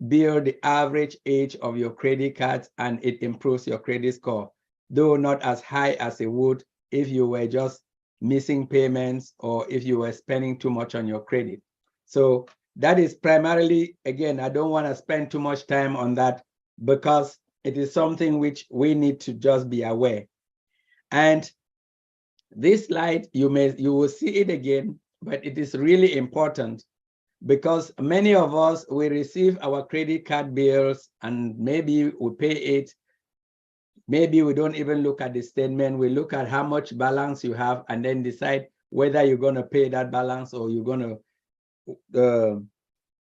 build the average age of your credit cards, and it improves your credit score, though not as high as it would if you were just missing payments or if you were spending too much on your credit. So that is primarily, again, I don't want to spend too much time on that because it is something which we need to just be aware. And this slide, you will see it again, but it is really important because many of us, we receive our credit card bills and maybe we pay it. Maybe we don't even look at the statement. We look at how much balance you have and then decide whether you're going to pay that balance or you're going to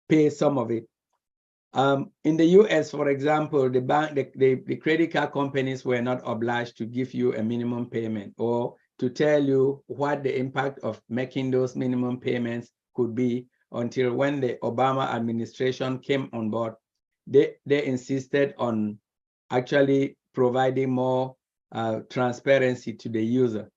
pay some of it. In the US, for example, the credit card companies were not obliged to give you a minimum payment or to tell you what the impact of making those minimum payments could be until when the Obama administration came on board. They insisted on actually providing more transparency to the user.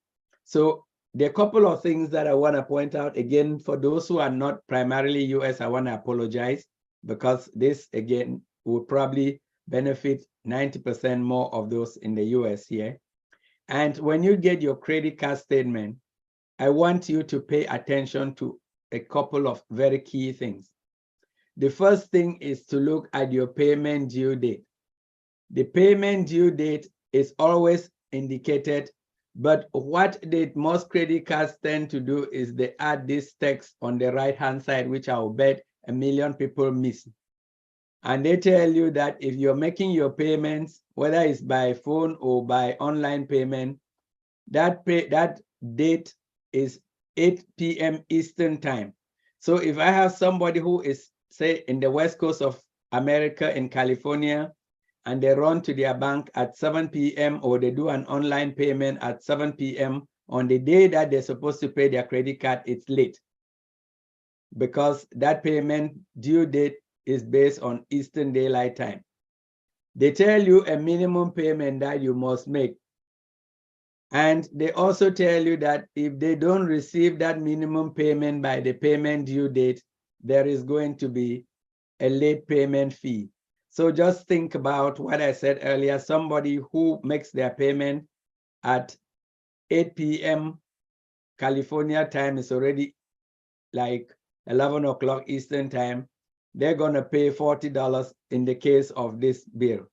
So there are a couple of things that I want to point out. Again, for those who are not primarily US, I want to apologize because this, again, will probably benefit 90% more of those in the US here. And when you get your credit card statement, I want you to pay attention to a couple of very key things. The first thing is to look at your payment due date. The payment due date is always indicated, but what most credit cards tend to do is they add this text on the right-hand side, which I'll bet 1 million people miss. And they tell you that if you're making your payments, whether it's by phone or by online payment, that date is 8 p.m. Eastern time. So if I have somebody who is, say, in the West Coast of America, in California, and they run to their bank at 7 p.m. or they do an online payment at 7 p.m. on the day that they're supposed to pay their credit card, it's late because that payment due date is based on Eastern Daylight Time. They tell you a minimum payment that you must make. And they also tell you that if they don't receive that minimum payment by the payment due date, there is going to be a late payment fee. So just think about what I said earlier. Somebody who makes their payment at 8 p.m. California time is already like 11 o'clock Eastern time. They're going to pay $40 in the case of this bill.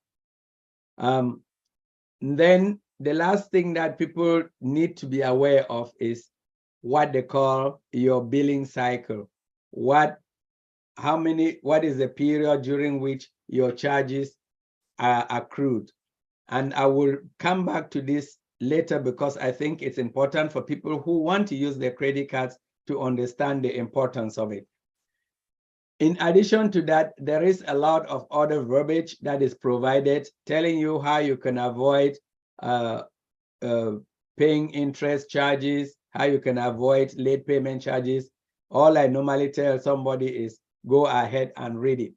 Then the last thing that people need to be aware of is what they call your billing cycle. What is the period during which your charges are accrued? And I will come back to this later because I think it's important for people who want to use their credit cards to understand the importance of it. In addition to that, there is a lot of other verbiage that is provided telling you how you can avoid paying interest charges, how you can avoid late payment charges. All I normally tell somebody is go ahead and read it.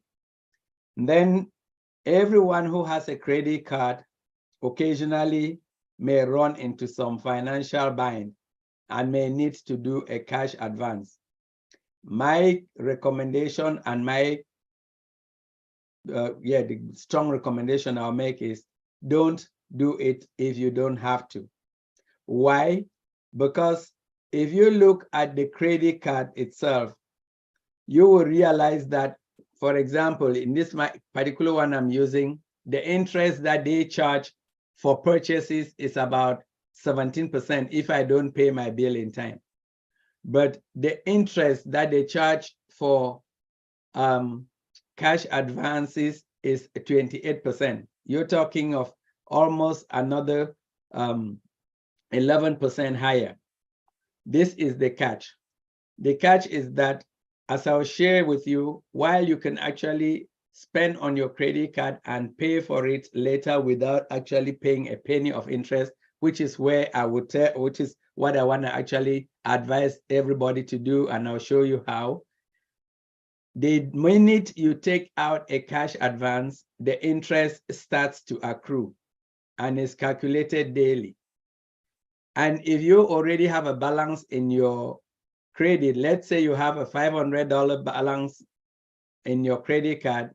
And then everyone who has a credit card occasionally may run into some financial bind and may need to do a cash advance. My recommendation and the strong recommendation I'll make is don't do it if you don't have to. Why? Because if you look at the credit card itself, you will realize that, for example, in this particular one I'm using, the interest that they charge for purchases is about 17% if I don't pay my bill in time. But the interest that they charge for cash advances is 28%. You're talking of almost another 11% higher. This is the catch. The catch is that, as I'll share with you, while you can actually spend on your credit card and pay for it later without actually paying a penny of interest, which is where I would tell, which is what I want to actually advise everybody to do, and I'll show you how. The minute you take out a cash advance, the interest starts to accrue and is calculated daily. And if you already have a balance in your credit, let's say you have a $500 balance in your credit card,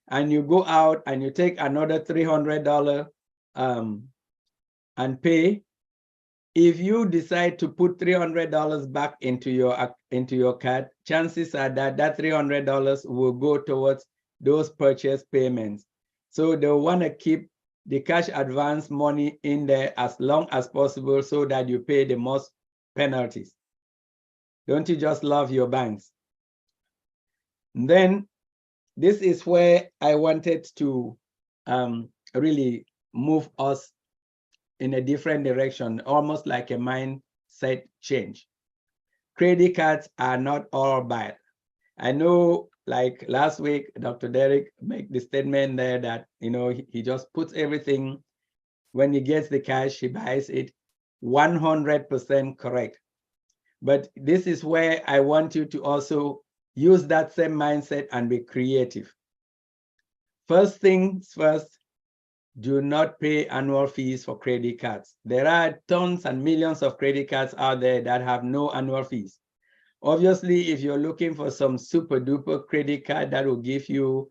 and you go out and you take another $300 and pay, if you decide to put $300 back into your card, chances are that that $300 will go towards those purchase payments. So they'll want to keep the cash advance money in there as long as possible so that you pay the most penalties. Don't you just love your banks? And then this is where I wanted to really move us in a different direction, almost like a mindset change. Credit cards are not all bad. I know, like last week, Dr. Derek made the statement there that, you know, he just puts everything, when he gets the cash, he buys it. 100% correct. But this is where I want you to also use that same mindset and be creative. First things first, do not pay annual fees for credit cards. There are tons and millions of credit cards out there that have no annual fees. Obviously, if you're looking for some super duper credit card that will give you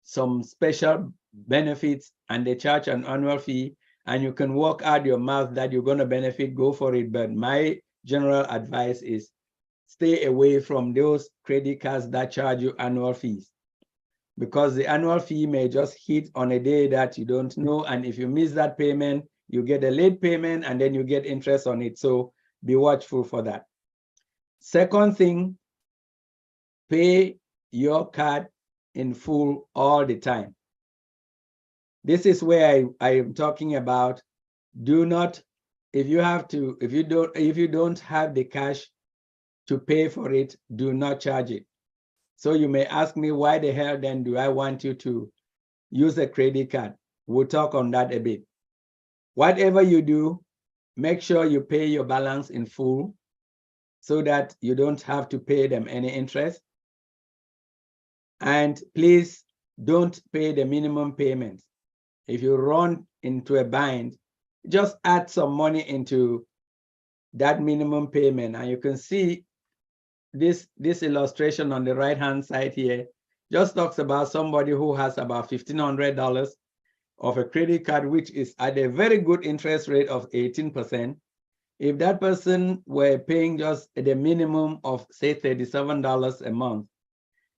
some special benefits and they charge an annual fee and you can work out your math that you're going to benefit, go for it. But my general advice is stay away from those credit cards that charge you annual fees, because the annual fee may just hit on a day that you don't know. And if you miss that payment, you get a late payment and then you get interest on it. So be watchful for that. Second thing, pay your card in full all the time. This is where I am talking about, do not, if you don't have the cash to pay for it, do not charge it. So you may ask me, why the hell then do I want you to use a credit card? We'll talk on that a bit. Whatever you do, make sure you pay your balance in full so that you don't have to pay them any interest. And please don't pay the minimum payment. If you run into a bind, just add some money into that minimum payment. And you can see this illustration on the right-hand side here just talks about somebody who has about $1,500 of a credit card, which is at a very good interest rate of 18%. If that person were paying just the minimum of, say, $37 a month,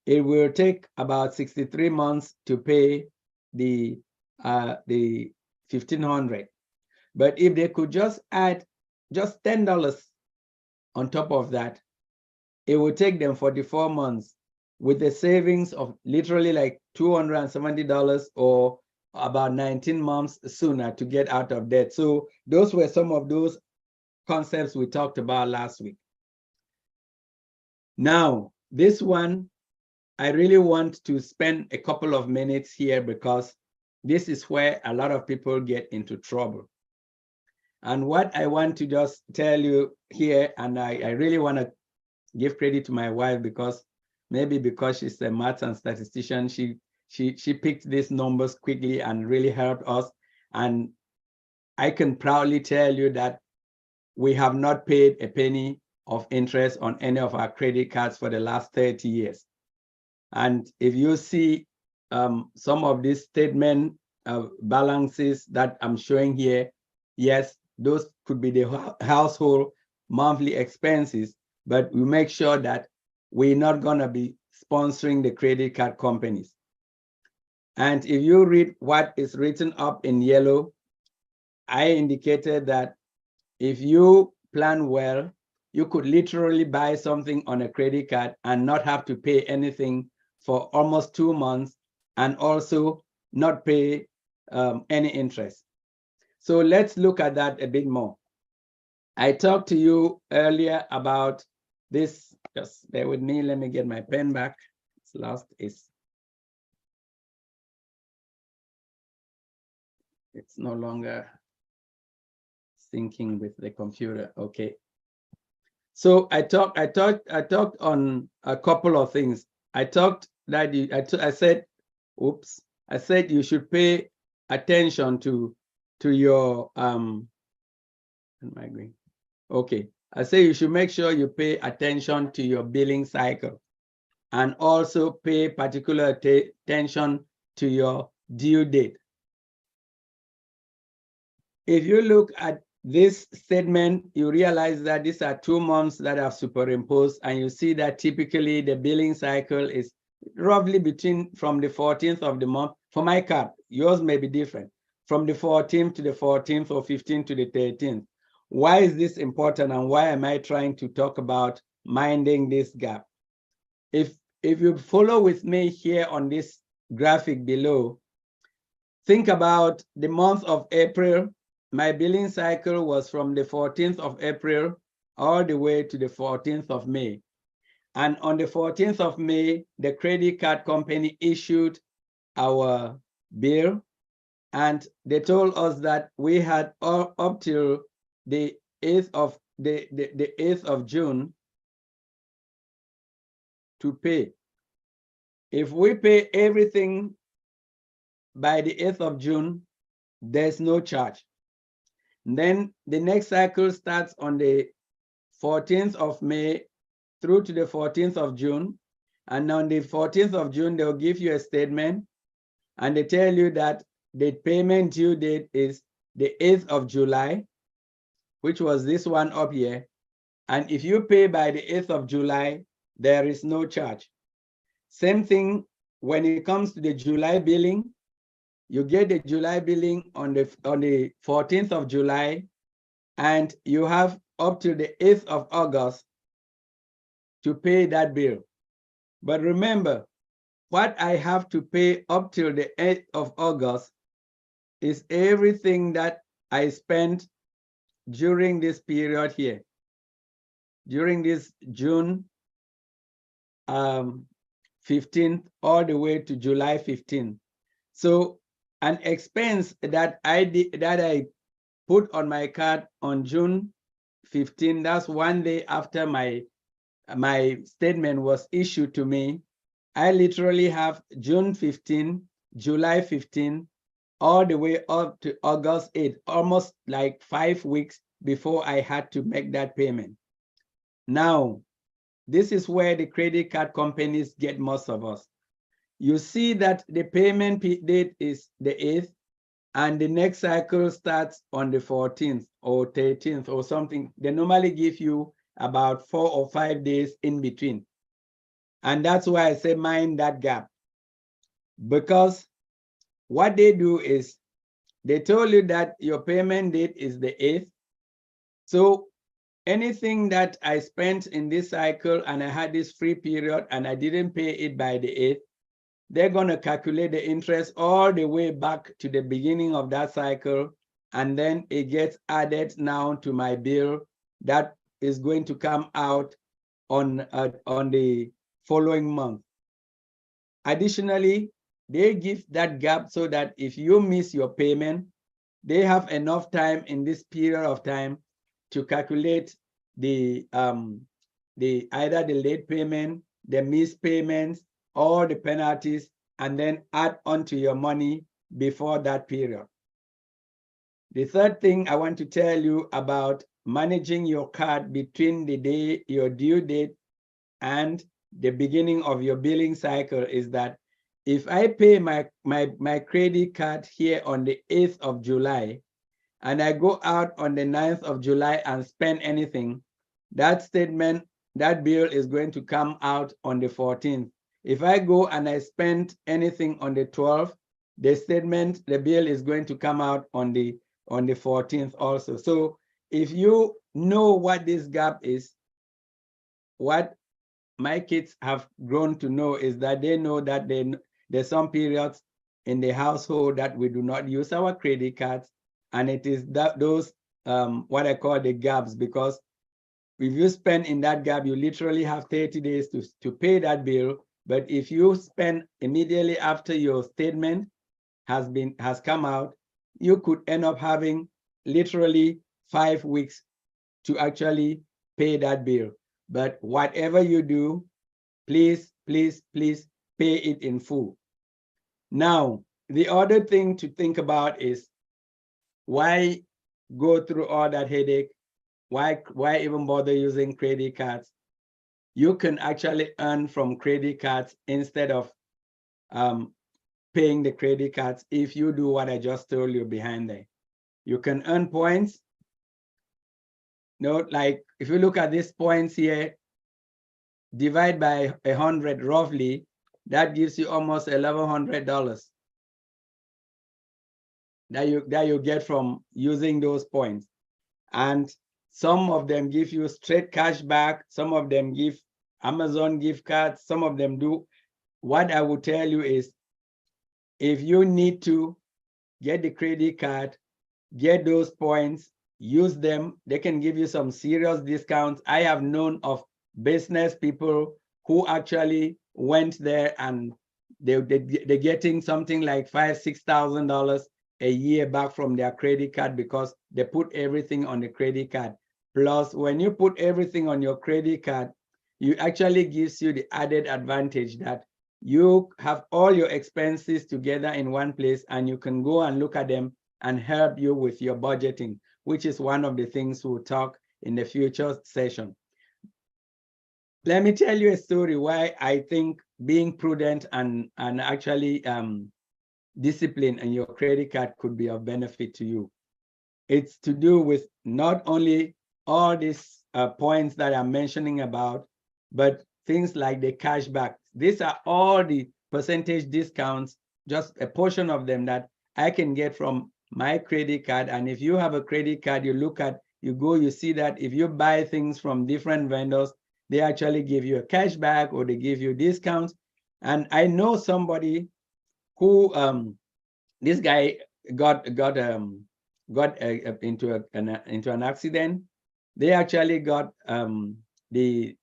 it will take about 63 months to pay the $1,500. But if they could just add just $10 on top of that, it will take them 44 months with a savings of literally like $270 or about 19 months sooner to get out of debt. So those were some of those concepts we talked about last week. Now, this one, I really want to spend a couple of minutes here because this is where a lot of people get into trouble. And what I want to just tell you here, and I really want to give credit to my wife, because maybe because she's a math and statistician, she picked these numbers quickly and really helped us. And I can proudly tell you that we have not paid a penny of interest on any of our credit cards for the last 30 years. And if you see some of these statement balances that I'm showing here, yes, those could be the household monthly expenses, but we make sure that we're not going to be sponsoring the credit card companies. And if you read what is written up in yellow, I indicated that if you plan well, you could literally buy something on a credit card and not have to pay anything for almost 2 months, and also not pay any interest. So let's look at that a bit more. I talked to you earlier about this. Just bear with me. Let me get my pen back. It's lost. it's no longer syncing with the computer. Okay. So I talked on a couple of things. I talked that I said, oops, I said you should pay attention to your am I going? Okay. I say you should make sure you pay attention to your billing cycle and also pay particular attention to your due date. If you look at this statement, you realize that these are 2 months that are superimposed, and you see that typically the billing cycle is roughly from the 14th of the month. For my card, yours may be different, from the 14th to the 14th or 15th to the 13th. Why is this important, and why am I trying to talk about minding this gap? If you follow with me here on this graphic below, think about the month of April. My billing cycle was from the 14th of April all the way to the 14th of May. And on the 14th of May, the credit card company issued our bill, and they told us that we had up till the 8th of June to pay. If we pay everything by the 8th of June, there's no charge. Then the next cycle starts on the 14th of May through to the 14th of June. And on the 14th of June, they'll give you a statement, and they tell you that the payment due date is the 8th of July, which was this one up here. And if you pay by the 8th of July, there is no charge. Same thing when it comes to the July billing. You get the July billing on the 14th of July, and you have up to the 8th of August to pay that bill. But remember, what I have to pay up till the 8th of August is everything that I spent during this period here, during this June 15th all the way to July 15th. So an expense that I put on my card on June 15, that's one day after my statement was issued to me. I literally have June 15, July 15, all the way up to August 8, almost like 5 weeks before I had to make that payment. Now, this is where the credit card companies get most of us. You see that the payment date is the 8th, and the next cycle starts on the 14th or 13th or something. They normally give you about 4 or 5 days in between. And that's why I say mind that gap. Because what they do is they told you that your payment date is the 8th. So anything that I spent in this cycle and I had this free period and I didn't pay it by the 8th, they're going to calculate the interest all the way back to the beginning of that cycle, and then it gets added now to my bill that is going to come out on the following month. Additionally, they give that gap so that if you miss your payment, they have enough time in this period of time to calculate the either the late payment, the missed payments, all the penalties, and then add onto your money before that period. The third thing I want to tell you about managing your card between the day, your due date, and the beginning of your billing cycle is that if I pay my credit card here on the 8th of July, and I go out on the 9th of July and spend anything, that statement, that bill is going to come out on the 14th. If I go and I spend anything on the 12th, the statement, the bill is going to come out on the 14th also. So if you know what this gap is, what my kids have grown to know is that they know that there's some periods in the household that we do not use our credit cards, and it is those what I call the gaps, because if you spend in that gap, you literally have 30 days to pay that bill. But if you spend immediately after your statement has come out, you could end up having literally 5 weeks to actually pay that bill. But whatever you do, please, please, please pay it in full. Now, the other thing to think about is why go through all that headache? Why even bother using credit cards? You can actually earn from credit cards instead of paying the credit cards if you do what I just told you behind there. You can earn points. Like if you look at these points here, divide by 100 roughly, that gives you almost $1,100 that you get from using those points. And some of them give you straight cash back, some of them give Amazon gift cards, some of them do. What I would tell you is, if you need to get the credit card, get those points, use them. They can give you some serious discounts. I have known of business people who actually went there and they're getting something like $5,000–6,000 a year back from their credit card because they put everything on the credit card. Plus, when you put everything on your credit card, it actually gives you the added advantage that you have all your expenses together in one place and you can go and look at them and help you with your budgeting, which is one of the things we'll talk in the future session. Let me tell you a story why I think being prudent and actually discipline in your credit card could be of benefit to you. It's to do with not only all these points that I'm mentioning about, but things like the cashback. These are all the percentage discounts, just a portion of them that I can get from my credit card. And if you have a credit card, you look at, you see that if you buy things from different vendors, they actually give you a cashback or they give you discounts. And I know somebody who this guy got into an accident. They actually got the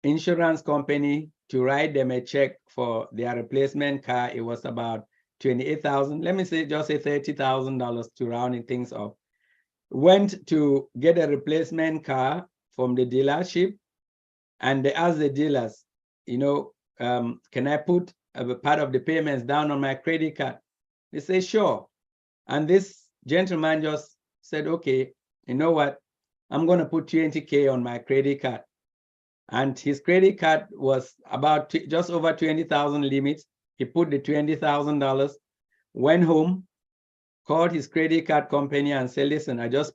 insurance company to write them a check for their replacement car. It was about $28,000. Let me say, just say $30,000 to round things up. Went to get a replacement car from the dealership, and they asked the dealers, can I put a part of the payments down on my credit card? They say, sure. And this gentleman just said, okay, you know what? I'm going to put $20K on my credit card. And his credit card was about just over 20,000 limits. He put the $20,000, went home, called his credit card company and said, listen, I just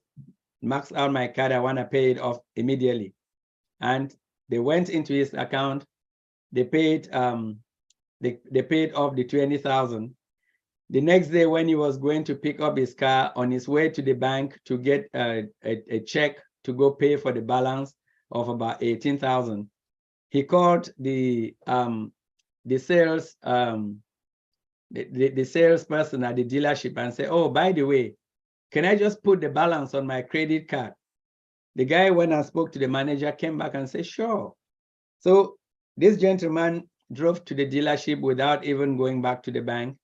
maxed out my card. I want to pay it off immediately. And they went into his account. They paid they paid off the 20,000. The next day, when he was going to pick up his car on his way to the bank to get a check to go pay for the balance of about 18,000, he called the sales the salesperson at the dealership and said, oh, by the way, can I just put the balance on my credit card? The guy went and spoke to the manager, came back and said, sure. So this gentleman drove to the dealership without even going back to the bank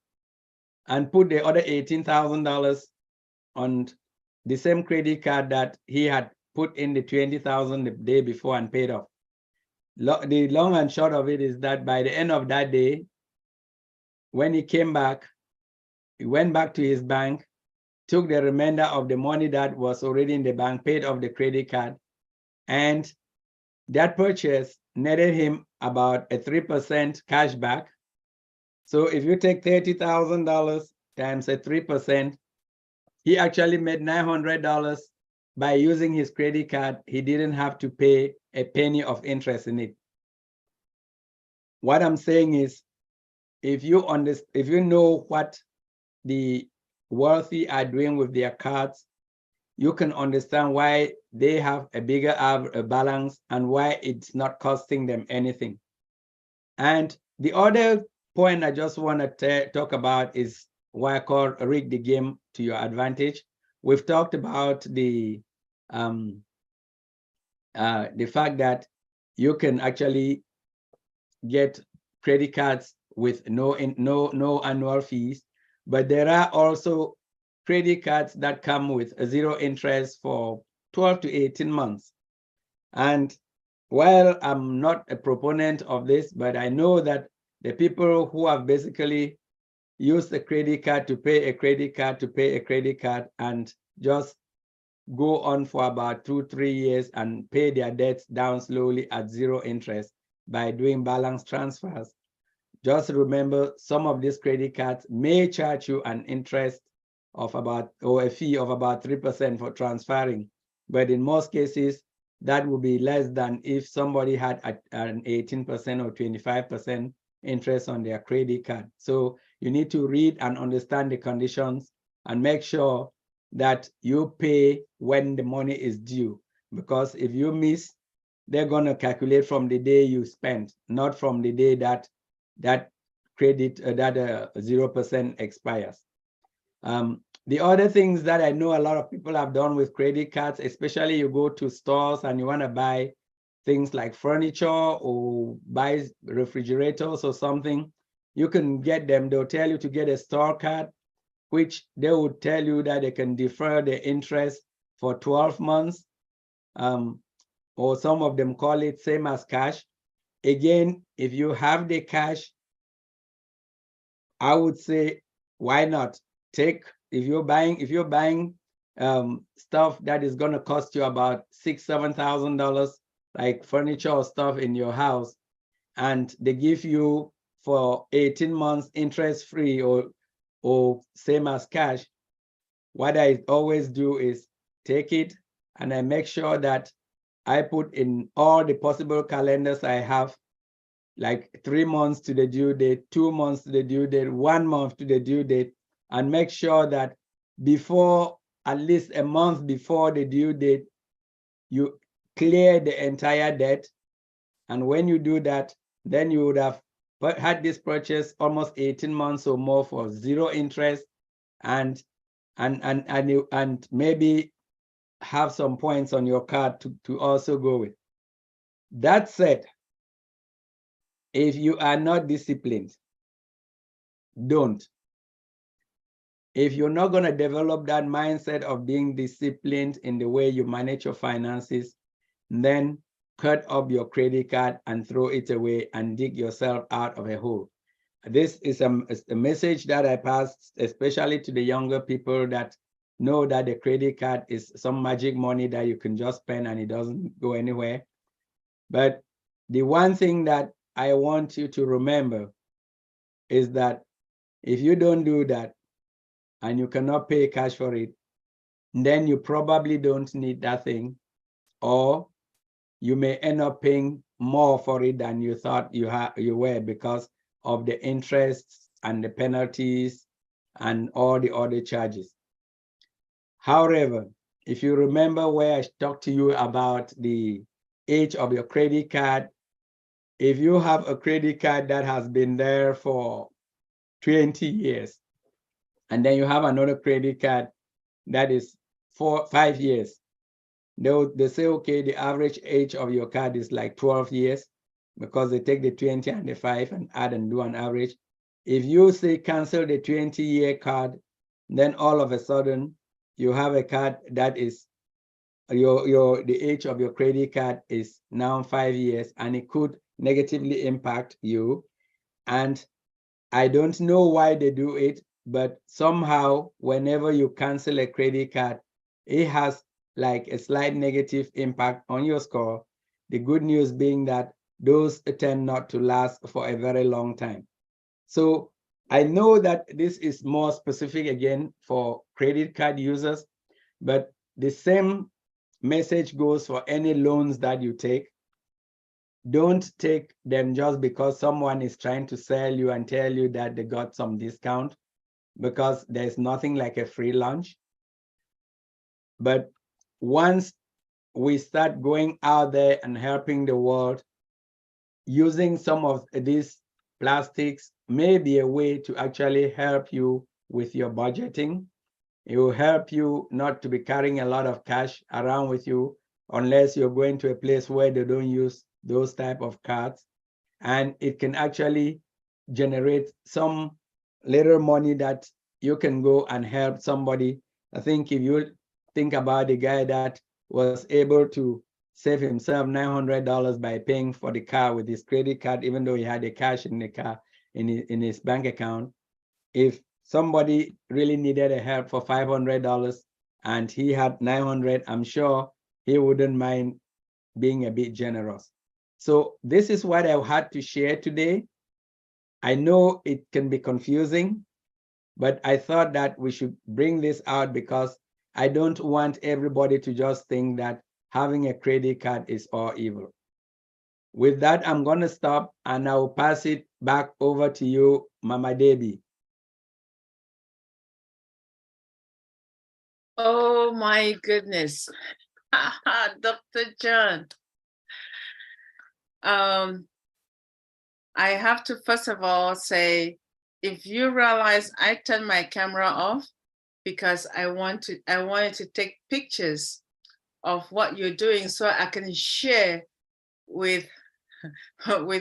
and put the other $18,000 on the same credit card that he had put in the 20,000 the day before and paid off. The long and short of it is that by the end of that day, when he came back, he went back to his bank, took the remainder of the money that was already in the bank, paid off the credit card, and that purchase netted him about a 3% cash back. So if you take $30,000 times a 3%, he actually made $900 by using his credit card. He didn't have to pay a penny of interest in it. What I'm saying is, if you know what the wealthy are doing with their cards, you can understand why they have a bigger balance and why it's not costing them anything. And the other point I just want to talk about is what I call rig the game to your advantage. We've talked about the fact that you can actually get credit cards with no annual fees. But there are also credit cards that come with a zero interest for 12 to 18 months. And while I'm not a proponent of this, but I know that the people who have basically used a credit card to pay a credit card to pay a credit card and just go on for about 2-3 years and pay their debts down slowly at zero interest by doing balance transfers. Just remember, some of these credit cards may charge you an interest of about, or a fee of about 3% for transferring. But in most cases, that would be less than if somebody had an 18% or 25% interest on their credit card. So you need to read and understand the conditions and make sure that you pay when the money is due. Because if you miss, they're going to calculate from the day you spent, not from the day that credit, that 0% expires. The other things that I know a lot of people have done with credit cards, especially you go to stores and you want to buy things like furniture or buy refrigerators or something, you can get them. They'll tell you to get a store card, which they will tell you that they can defer the interest for 12 months. Or some of them call it same as cash. Again, if you have the cash, I would say, why not take, if you're buying stuff that is going to cost you about $6,000-7,000, like furniture or stuff in your house, and they give you for 18 months interest free or same as cash, what I always do is take it and I make sure that I put in all the possible calendars I have, like 3 months to the due date, 2 months to the due date, 1 month to the due date, and make sure that before, at least a month before the due date, you clear the entire debt. And when you do that, then you would have had this purchase almost 18 months or more for zero interest, and maybe have some points on your card to also go with. That said, if you are not disciplined, don't. If you're not going to develop that mindset of being disciplined in the way you manage your finances, then cut up your credit card and throw it away and dig yourself out of a hole. This is a message that I passed, especially to the younger people that know that the credit card is some magic money that you can just spend and it doesn't go anywhere. But the one thing that I want you to remember is that if you don't do that and you cannot pay cash for it, then you probably don't need that thing, or you may end up paying more for it than you thought you were because of the interests and the penalties and all the other charges. However, if you remember where I talked to you about the age of your credit card, if you have a credit card that has been there for 20 years, and then you have another credit card that is 5 years, they say, okay, the average age of your card is like 12 years because they take the 20 and the 5 and add and do an average. If you say cancel the 20-year card, then all of a sudden you have a card that is the age of your credit card is now 5 years, and it could negatively impact you. And I don't know why they do it, but somehow whenever you cancel a credit card, it has like a slight negative impact on your score. The good news being that those tend not to last for a very long time. So I know that this is more specific again for credit card users, but the same message goes for any loans that you take. Don't take them just because someone is trying to sell you and tell you that they got some discount, because there's nothing like a free lunch. But once we start going out there and helping the world, using some of these plastics may be a way to actually help you with your budgeting. It will help you not to be carrying a lot of cash around with you unless you're going to a place where they don't use those type of cards. And it can actually generate some little money that you can go and help somebody. I think if you think about the guy that was able to save himself $900 by paying for the car with his credit card, even though he had the cash in the car in his bank account. If somebody really needed a help for $500 and he had 900, I'm sure he wouldn't mind being a bit generous. So this is what I had to share today. I know it can be confusing, but I thought that we should bring this out because I don't want everybody to just think that having a credit card is all evil. With that, I'm going to stop and I'll pass it back over to you, Mama Debbie. Oh my goodness. Dr. John. I have to first of all say, if you realize I turned my camera off because I wanted to take pictures of what you're doing so I can share with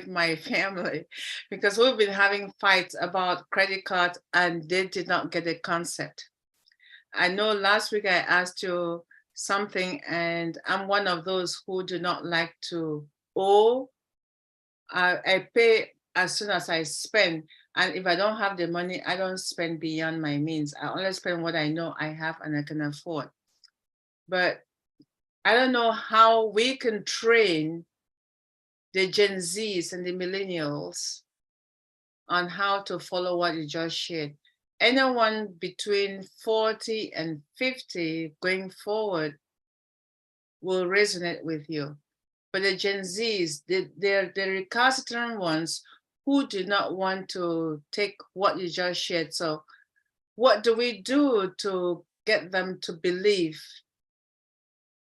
my family, because we've been having fights about credit cards and they did not get the concept. I know last week I asked you something and I'm one of those who do not like to owe. I pay as soon as I spend, and if I don't have the money, I don't spend beyond my means. I only spend what I know I have and I can afford. But I don't know how we can train the Gen Zs and the millennials on how to follow what you just shared. Anyone between 40 and 50 going forward will resonate with you. But the Gen Zs, they're the recalcitrant ones who do not want to take what you just shared. So what do we do to get them to believe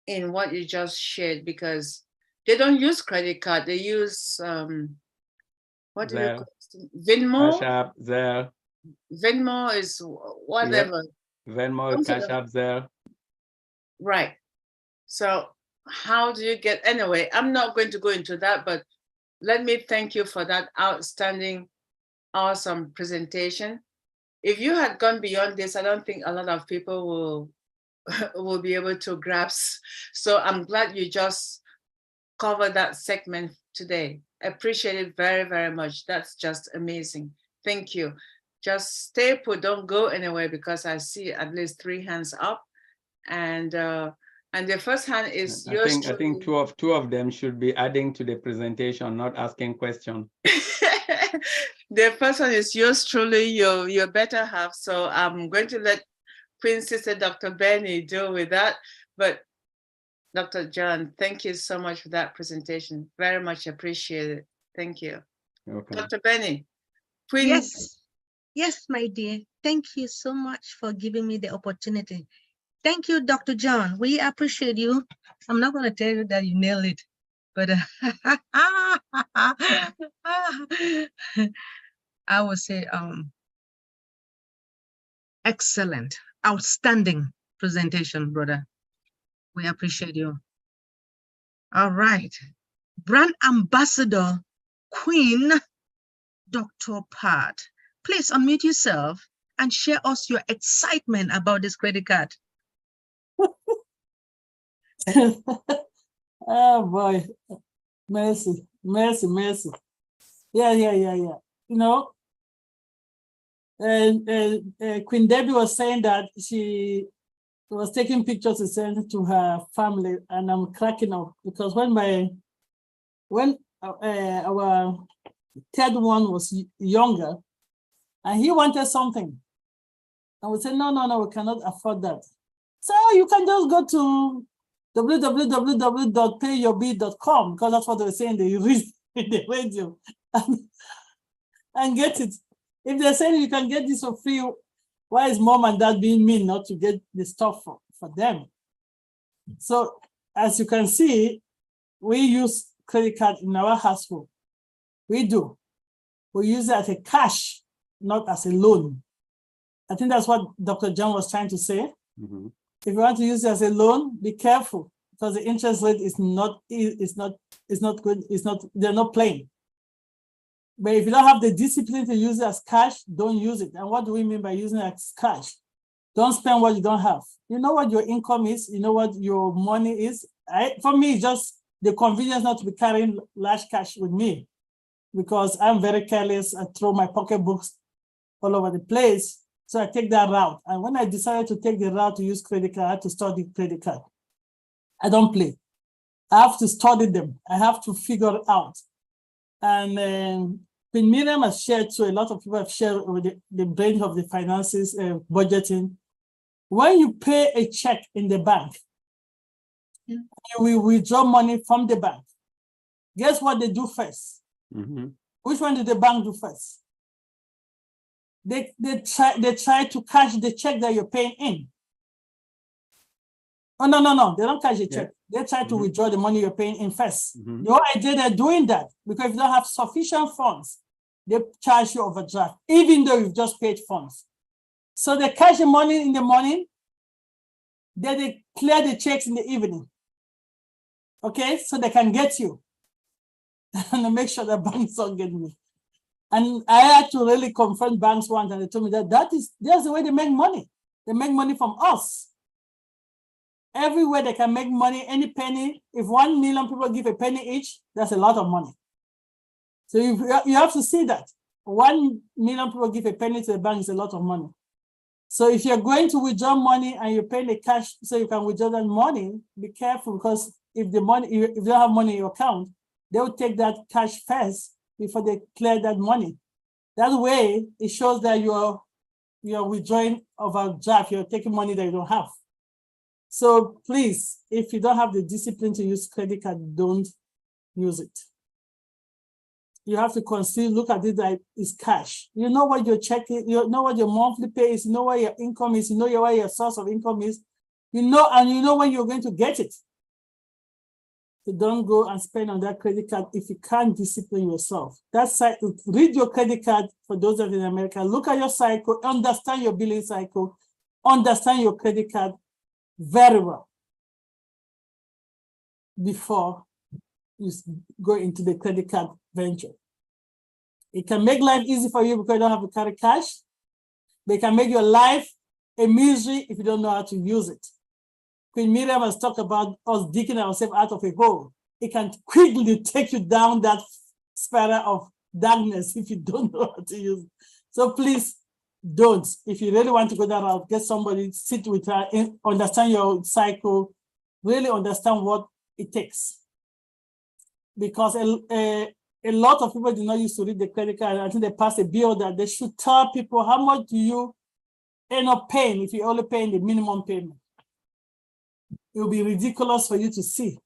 in what you just shared? Because they don't use credit card, they use, what do you call it? Venmo? Cash App, Zelle. Venmo is whatever. Yep. Venmo, Cash App, Zelle. Right. So how do you get, anyway, I'm not going to go into that, but let me thank you for that outstanding, awesome presentation. If you had gone beyond this, I don't think a lot of people will be able to grasp. So I'm glad you just covered that segment today. I appreciate it very, very much. That's just amazing. Thank you. Just stay put, don't go anywhere, because I see at least 3 hands up. And the first hand is yours. I think two of them should be adding to the presentation, not asking questions. The first one is yours truly, your better half. So I'm going to let Queen Sister Dr. Benny deal with that. But Dr. John, thank you so much for that presentation. Very much appreciated. Thank you. Okay. Dr. Benny. Queen. Yes. Yes, my dear. Thank you so much for giving me the opportunity. Thank you, Dr. John. We appreciate you. I'm not going to tell you that you nailed it, but I would say excellent, outstanding presentation, brother. We appreciate you. All right. Brand Ambassador Queen Dr. Pat, please unmute yourself and share us your excitement about this credit card. Oh boy, mercy, mercy, mercy. Yeah. You know, Queen Debbie was saying that she was taking pictures to send to her family, and I'm cracking up because when our third one was younger, and he wanted something, and we said, no, we cannot afford that. So you can just go to www.payyourbill.com, because that's what they were saying they read in the radio, and get it. If they're saying you can get this for free, why is mom and dad being mean not to get the stuff for them? So as you can see, we use credit card in our household. We do. We use it as a cash, not as a loan. I think that's what Dr. John was trying to say. Mm-hmm. If you want to use it as a loan, be careful, because the interest rate is not good. They're not playing. But if you don't have the discipline to use it as cash, don't use it. And what do we mean by using it as cash? Don't spend what you don't have. You know what your income is. You know what your money is. For me, it's just the convenience not to be carrying large cash with me, because I'm very careless. I throw my pocketbooks all over the place. So I take that route. And when I decided to take the route to use credit card, I had to study credit card. I don't play. I have to study them. I have to figure it out. And Queen Miriam has shared, so a lot of people have shared with the brain of the finances, budgeting. When you pay a check in the bank, you will withdraw money from the bank. Guess what they do first? Which one did the bank do first? They try to cash the check that you're paying in. Oh, no, they don't cash the check. They try to withdraw the money you're paying in first. The whole idea they're doing that, because if you don't have sufficient funds, they charge you overdraft, even though you've just paid funds. So they cash the money in the morning, then they clear the checks in the evening. Okay, so they can get you and make sure the banks don't get me. And I had to really confront banks once, and they told me that that's the way they make money. They make money from us. Everywhere they can make money, any penny. If 1 million people give a penny each, that's a lot of money. So you have to see that 1 million people give a penny to the bank is a lot of money. So if you're going to withdraw money and you're paying the cash so you can withdraw that money, be careful, because if you don't have money in your account, they will take that cash first before they clear that money. That way, it shows that you're withdrawing overdraft. You're taking money that you don't have. So please, if you don't have the discipline to use credit card, don't use it. You have to consider, look at it like it's cash. You know what you're checking, you know what your monthly pay is, you know what your income is, you know what your source of income is, and you know when you're going to get it. So don't go and spend on that credit card if you can't discipline yourself. That's read your credit card for those that are in America. Look at your cycle, understand your billing cycle, understand your credit card very well before you go into the credit card venture. It can make life easy for you because you don't have to carry cash, but it can make your life a misery if you don't know how to use it. Queen Miriam has talked about us digging ourselves out of a hole. It can quickly take you down that spiral of darkness if you don't know how to use it. So please don't. If you really want to go that route, get somebody, sit with her, understand your cycle, really understand what it takes. Because a lot of people do not used to read the credit card until they pass a bill that they should tell people how much do you end up paying if you're only paying the minimum payment. It will be ridiculous for you to see.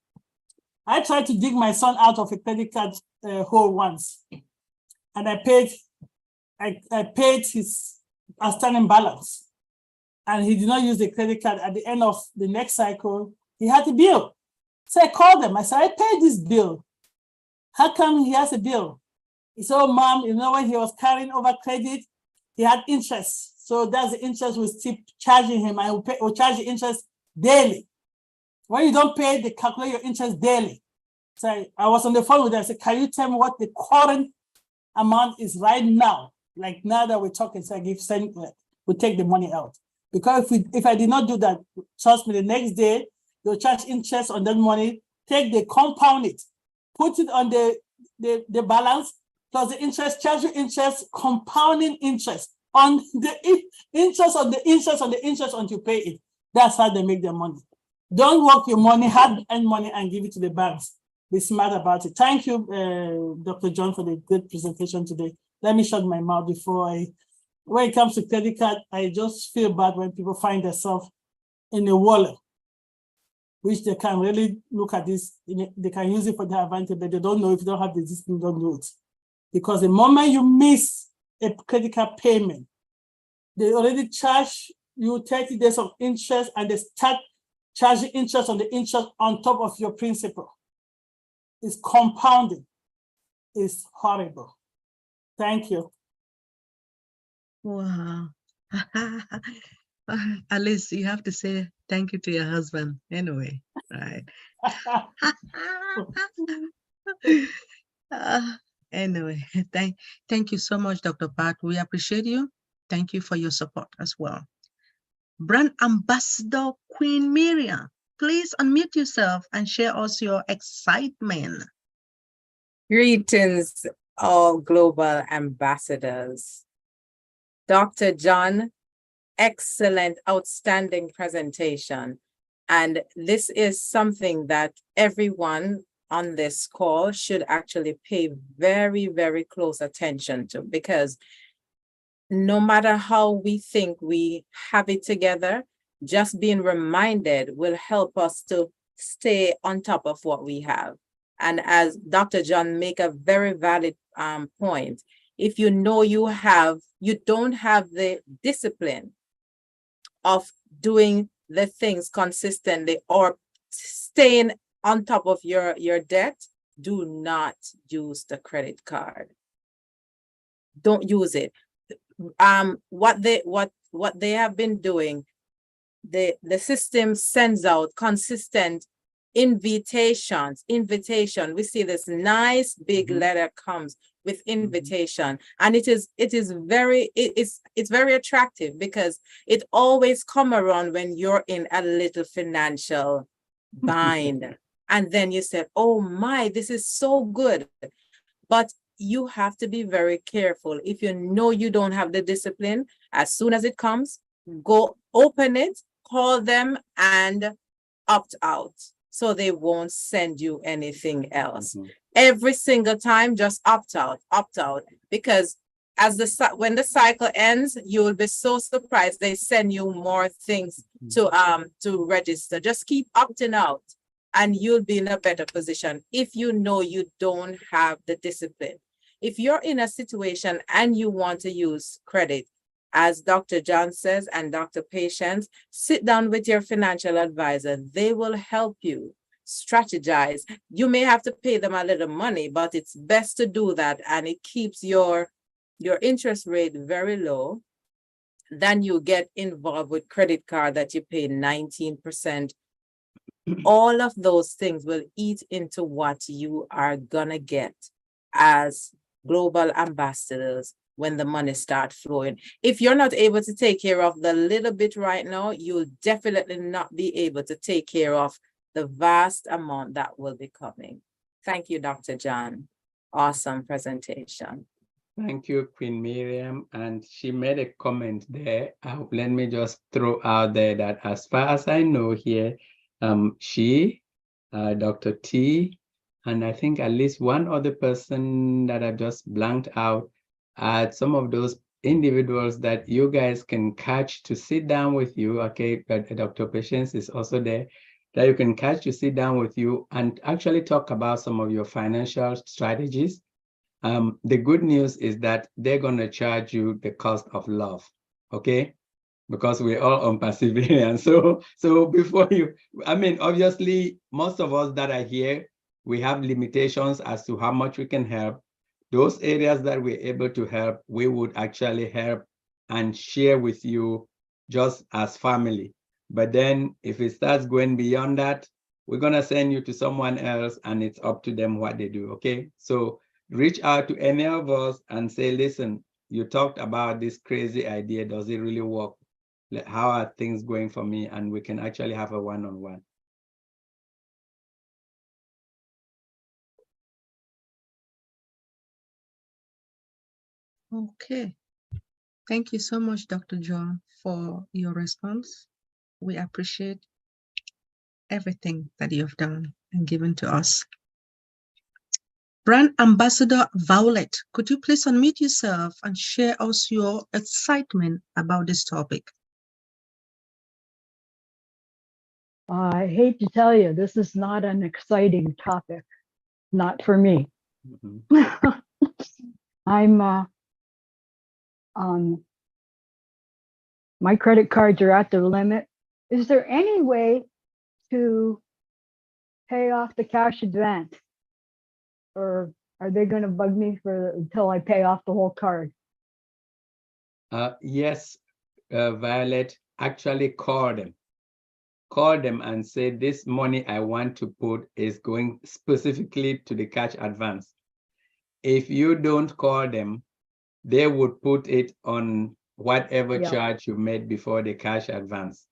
I tried to dig my son out of a credit card hole once, and I paid his outstanding balance, and he did not use the credit card. At the end of the next cycle, he had a bill. So I called them. I said, I paid this bill. How come he has a bill? He said, oh, Mom, you know when he was carrying over credit, he had interest. So that's the interest we keep charging him, and we'll charge the interest daily. When you don't pay, they calculate your interest daily. So I was on the phone with them. I said, can you tell me what the current amount is right now? Like now that we're talking, so we take the money out. Because if I did not do that, trust me, the next day, they'll charge interest on that money, compound it, put it on the balance, plus the interest, charge you interest, compounding interest on the interest on the interest on the interest until you pay it. That's how they make their money. Don't work your money, hard-earned money, and give it to the banks. Be smart about it. Thank you, Dr. John, for the good presentation today. Let me shut my mouth before when it comes to credit card, I just feel bad when people find themselves in a wallet, which they can really look at this, they can use it for their advantage, but they don't know if you don't have the discipline, don't do it. Because the moment you miss a credit card payment, they already charge you 30 days of interest, and they start charging interest on the interest on top of your principal. It's compounding. It's horrible. Thank you. Wow. At least you have to say thank you to your husband anyway, right? Anyway, thank you so much, Dr. Pat. We appreciate you. Thank you for your support as well. Brand Ambassador Queen Miriam, please unmute yourself and share us your excitement. Greetings, all global ambassadors. Dr. John, excellent, outstanding presentation. And this is something that everyone on this call should actually pay very, very close attention to, because no matter how we think we have it together, just being reminded will help us to stay on top of what we have. And as Dr. John make a very valid point, if you know you don't have the discipline of doing the things consistently or staying on top of your debt, do not use the credit card. Don't use it. What they have been doing, the system sends out consistent invitations. We see this nice big letter comes with invitation, and it's very attractive because it always come around when you're in a little financial bind. And then you said, oh my, this is so good. But you have to be very careful. If you know you don't have the discipline, as soon as it comes, go open it, call them and opt out, so they won't send you anything else. Every single time, just opt out, because when the cycle ends, you will be so surprised they send you more things to register. Just keep opting out, and you'll be in a better position if you know you don't have the discipline. If you're in a situation and you want to use credit, as Dr. John says and Dr. Patience, sit down with your financial advisor. They will help you strategize. You may have to pay them a little money, but it's best to do that, and it keeps your interest rate very low. Then you get involved with credit card that you pay 19%. All of those things will eat into what you are gonna get as global ambassadors when the money starts flowing. If you're not able to take care of the little bit right now, you'll definitely not be able to take care of the vast amount that will be coming. Thank you, Dr. John. Awesome presentation. Thank you, Queen Miriam. And she made a comment there. Let me just throw out there that as far as I know here, she, Dr. T, and I think at least one other person that I just blanked out, some of those individuals that you guys can catch to sit down with you, okay, but Dr. Patience is also there, that you can catch to sit down with you and actually talk about some of your financial strategies. The good news is that they're going to charge you the cost of love, okay? Because we're all on passive AI. And so before you, I mean, obviously, most of us that are here, we have limitations as to how much we can help. Those areas that we're able to help, we would actually help and share with you just as family. But then if it starts going beyond that, we're going to send you to someone else, and it's up to them what they do, okay? So reach out to any of us and say, listen, you talked about this crazy idea. Does it really work? How are things going for me? And we can actually have a one-on-one. Okay. Thank you so much, Dr. John, for your response. We appreciate everything that you have done and given to us. Brand Ambassador Violet, could you please unmute yourself and share us your excitement about this topic? I hate to tell you, this is not an exciting topic, not for me. I'm my credit cards are at the limit. Is there any way to pay off the cash advance? Or are they going to bug me until I pay off the whole card? Yes, Violet, actually call them. Call them and say, this money I want to put is going specifically to the cash advance. if you don't call them, they would put it on whatever Yeah. charge you made before the cash advance.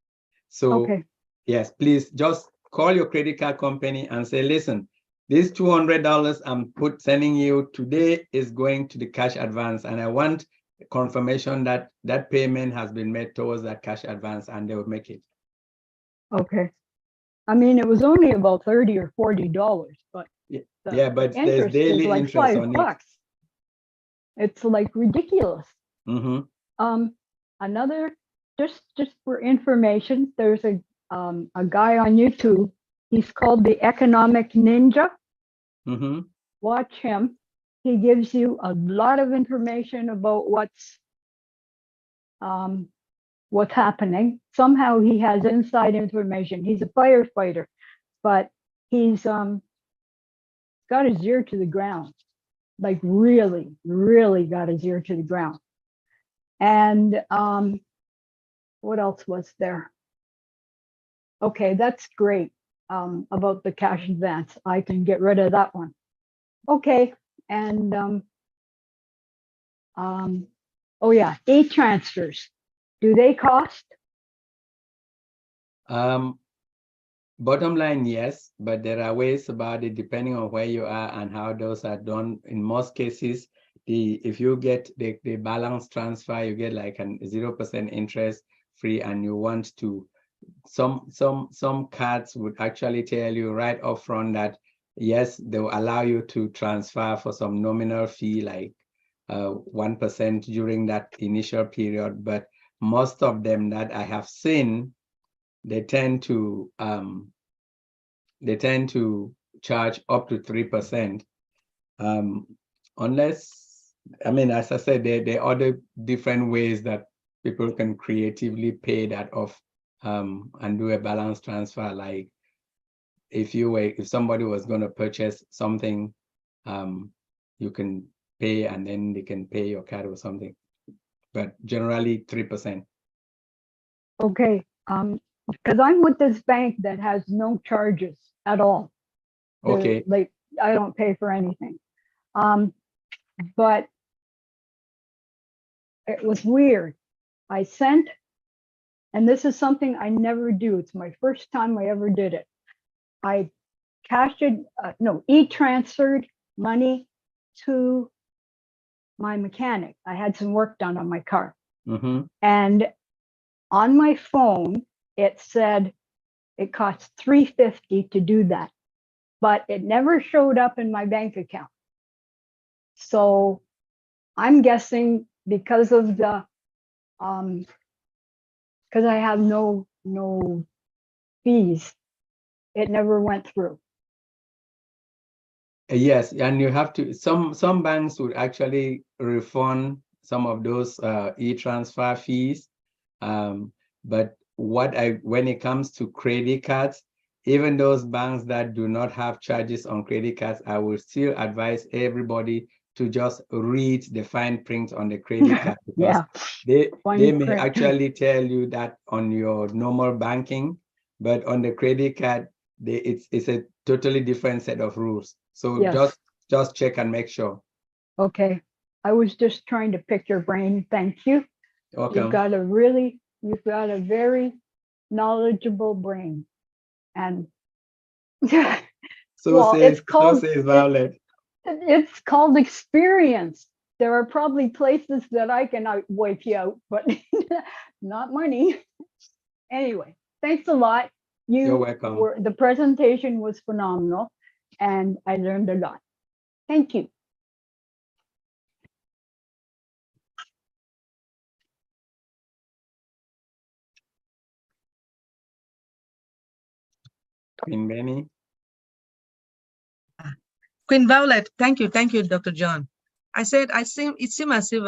So Okay. yes, please just call your credit card company and say, listen, this $200 I'm sending you today is going to the cash advance, and I want confirmation that that payment has been made towards that cash advance, and they will make it. Okay. I mean, it was only about $30 or $40, but Yeah, but the there's interest daily is like interest on $5. It's like ridiculous. it. Mm-hmm. Another, just for information, there's a guy on YouTube. He's called the Economic Ninja. Mm-hmm. Watch him. He gives you a lot of information about what's happening. Somehow he has inside information. He's a firefighter, but he's got his ear to the ground, like really, really got his ear to the ground. And what else was there? Okay, that's great. About the cash advance, I can get rid of that one. Okay, and oh yeah, e-transfers. Do they cost? Bottom line, yes, but there are ways about it depending on where you are and how those are done. In most cases, if you get the balance transfer, you get like a 0% interest free, and you want to, some cards would actually tell you right up front that yes, they will allow you to transfer for some nominal fee, like 1% during that initial period. But most of them that I have seen, they tend to charge up to 3%, unless, I mean, as I said, there are other different ways that people can creatively pay that off and do a balance transfer. Like if somebody was going to purchase something, you can pay and then they can pay your card or something, but generally 3%. Okay, because I'm with this bank that has no charges at all. Okay. Like, I don't pay for anything. But it was weird. I sent, and this is something I never do. It's my first time I ever did it. I e-transferred money to my mechanic. I had some work done on my car. Mm-hmm. And on my phone, it said it costs $350 to do that, but it never showed up in my bank account. So I'm guessing because of the because I have no fees, it never went through. Yes, and you have to, some banks would actually refund some of those e-transfer fees. But when it comes to credit cards, even those banks that do not have charges on credit cards, I will still advise everybody to just read the fine print on the credit card, because they may actually tell you that on your normal banking, but on the credit card, it's a totally different set of rules. So just check and make sure. Okay, I was just trying to pick your brain. Thank you. Welcome. You've got a very knowledgeable brain, and so says Violet. It's called experience. There are probably places that I can wipe you out, but not money. Anyway, thanks a lot. You're welcome. The presentation was phenomenal, and I learned a lot. Thank you. Queen Benny. Queen Violet, thank you, Dr. John. It seemed as if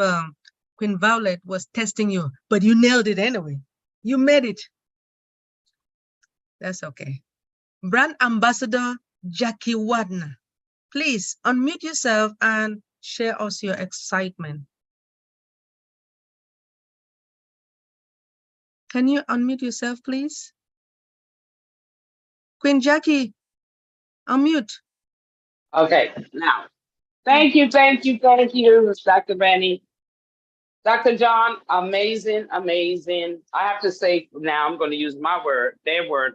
Queen Violet was testing you, but you nailed it anyway. You made it. That's okay. Brand Ambassador Jackie Wagner, please unmute yourself and share us your excitement. Can you unmute yourself, please? Queen Jackie, unmute. Okay, now, Thank you, Dr. Benny. Dr. John, amazing, amazing. I have to say now, I'm going to use my word, their word.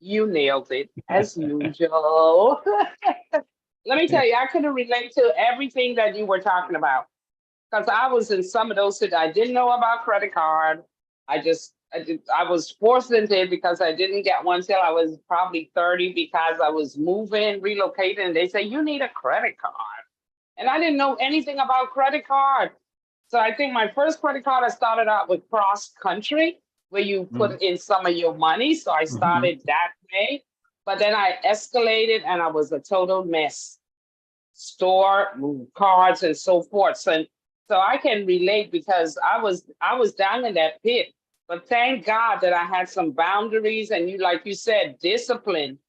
You nailed it as usual. Let me tell you, I couldn't relate to everything that you were talking about because I was in some of those I didn't know about credit card. I was forced into it because I didn't get one till I was probably 30 because I was moving, relocating, and they say you need a credit card. And I didn't know anything about credit card. So I think my first credit card, I started out with cross country, where you put in some of your money. So I started that way, but then I escalated and I was a total mess. Store cards and so forth. So I can relate because I was down in that pit. But thank God that I had some boundaries and you, like you said, discipline.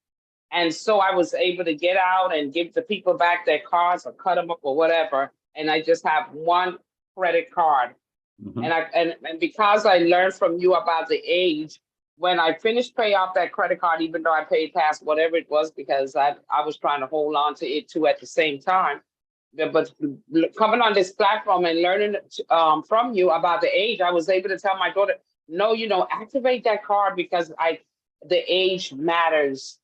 And so I was able to get out and give the people back their cards or cut them up or whatever. And I just have one credit card. And because I learned from you about the age, when I finished pay off that credit card, even though I paid past whatever it was, because I was trying to hold on to it too at the same time. But coming on this platform and learning from you about the age, I was able to tell my daughter, no, activate that card because the age matters.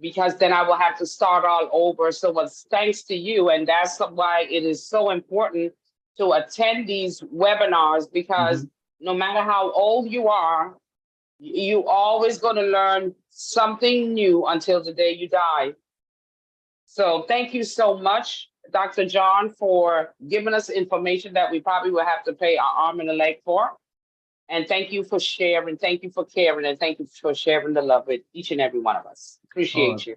Because then I will have to start all over. So it's thanks to you. And that's why it is so important to attend these webinars, because no matter how old you are, you always going to learn something new until the day you die. So thank you so much, Dr. John, for giving us information that we probably will have to pay our arm and a leg for. And thank you for sharing. Thank you for caring. And thank you for sharing the love with each and every one of us. Appreciate you.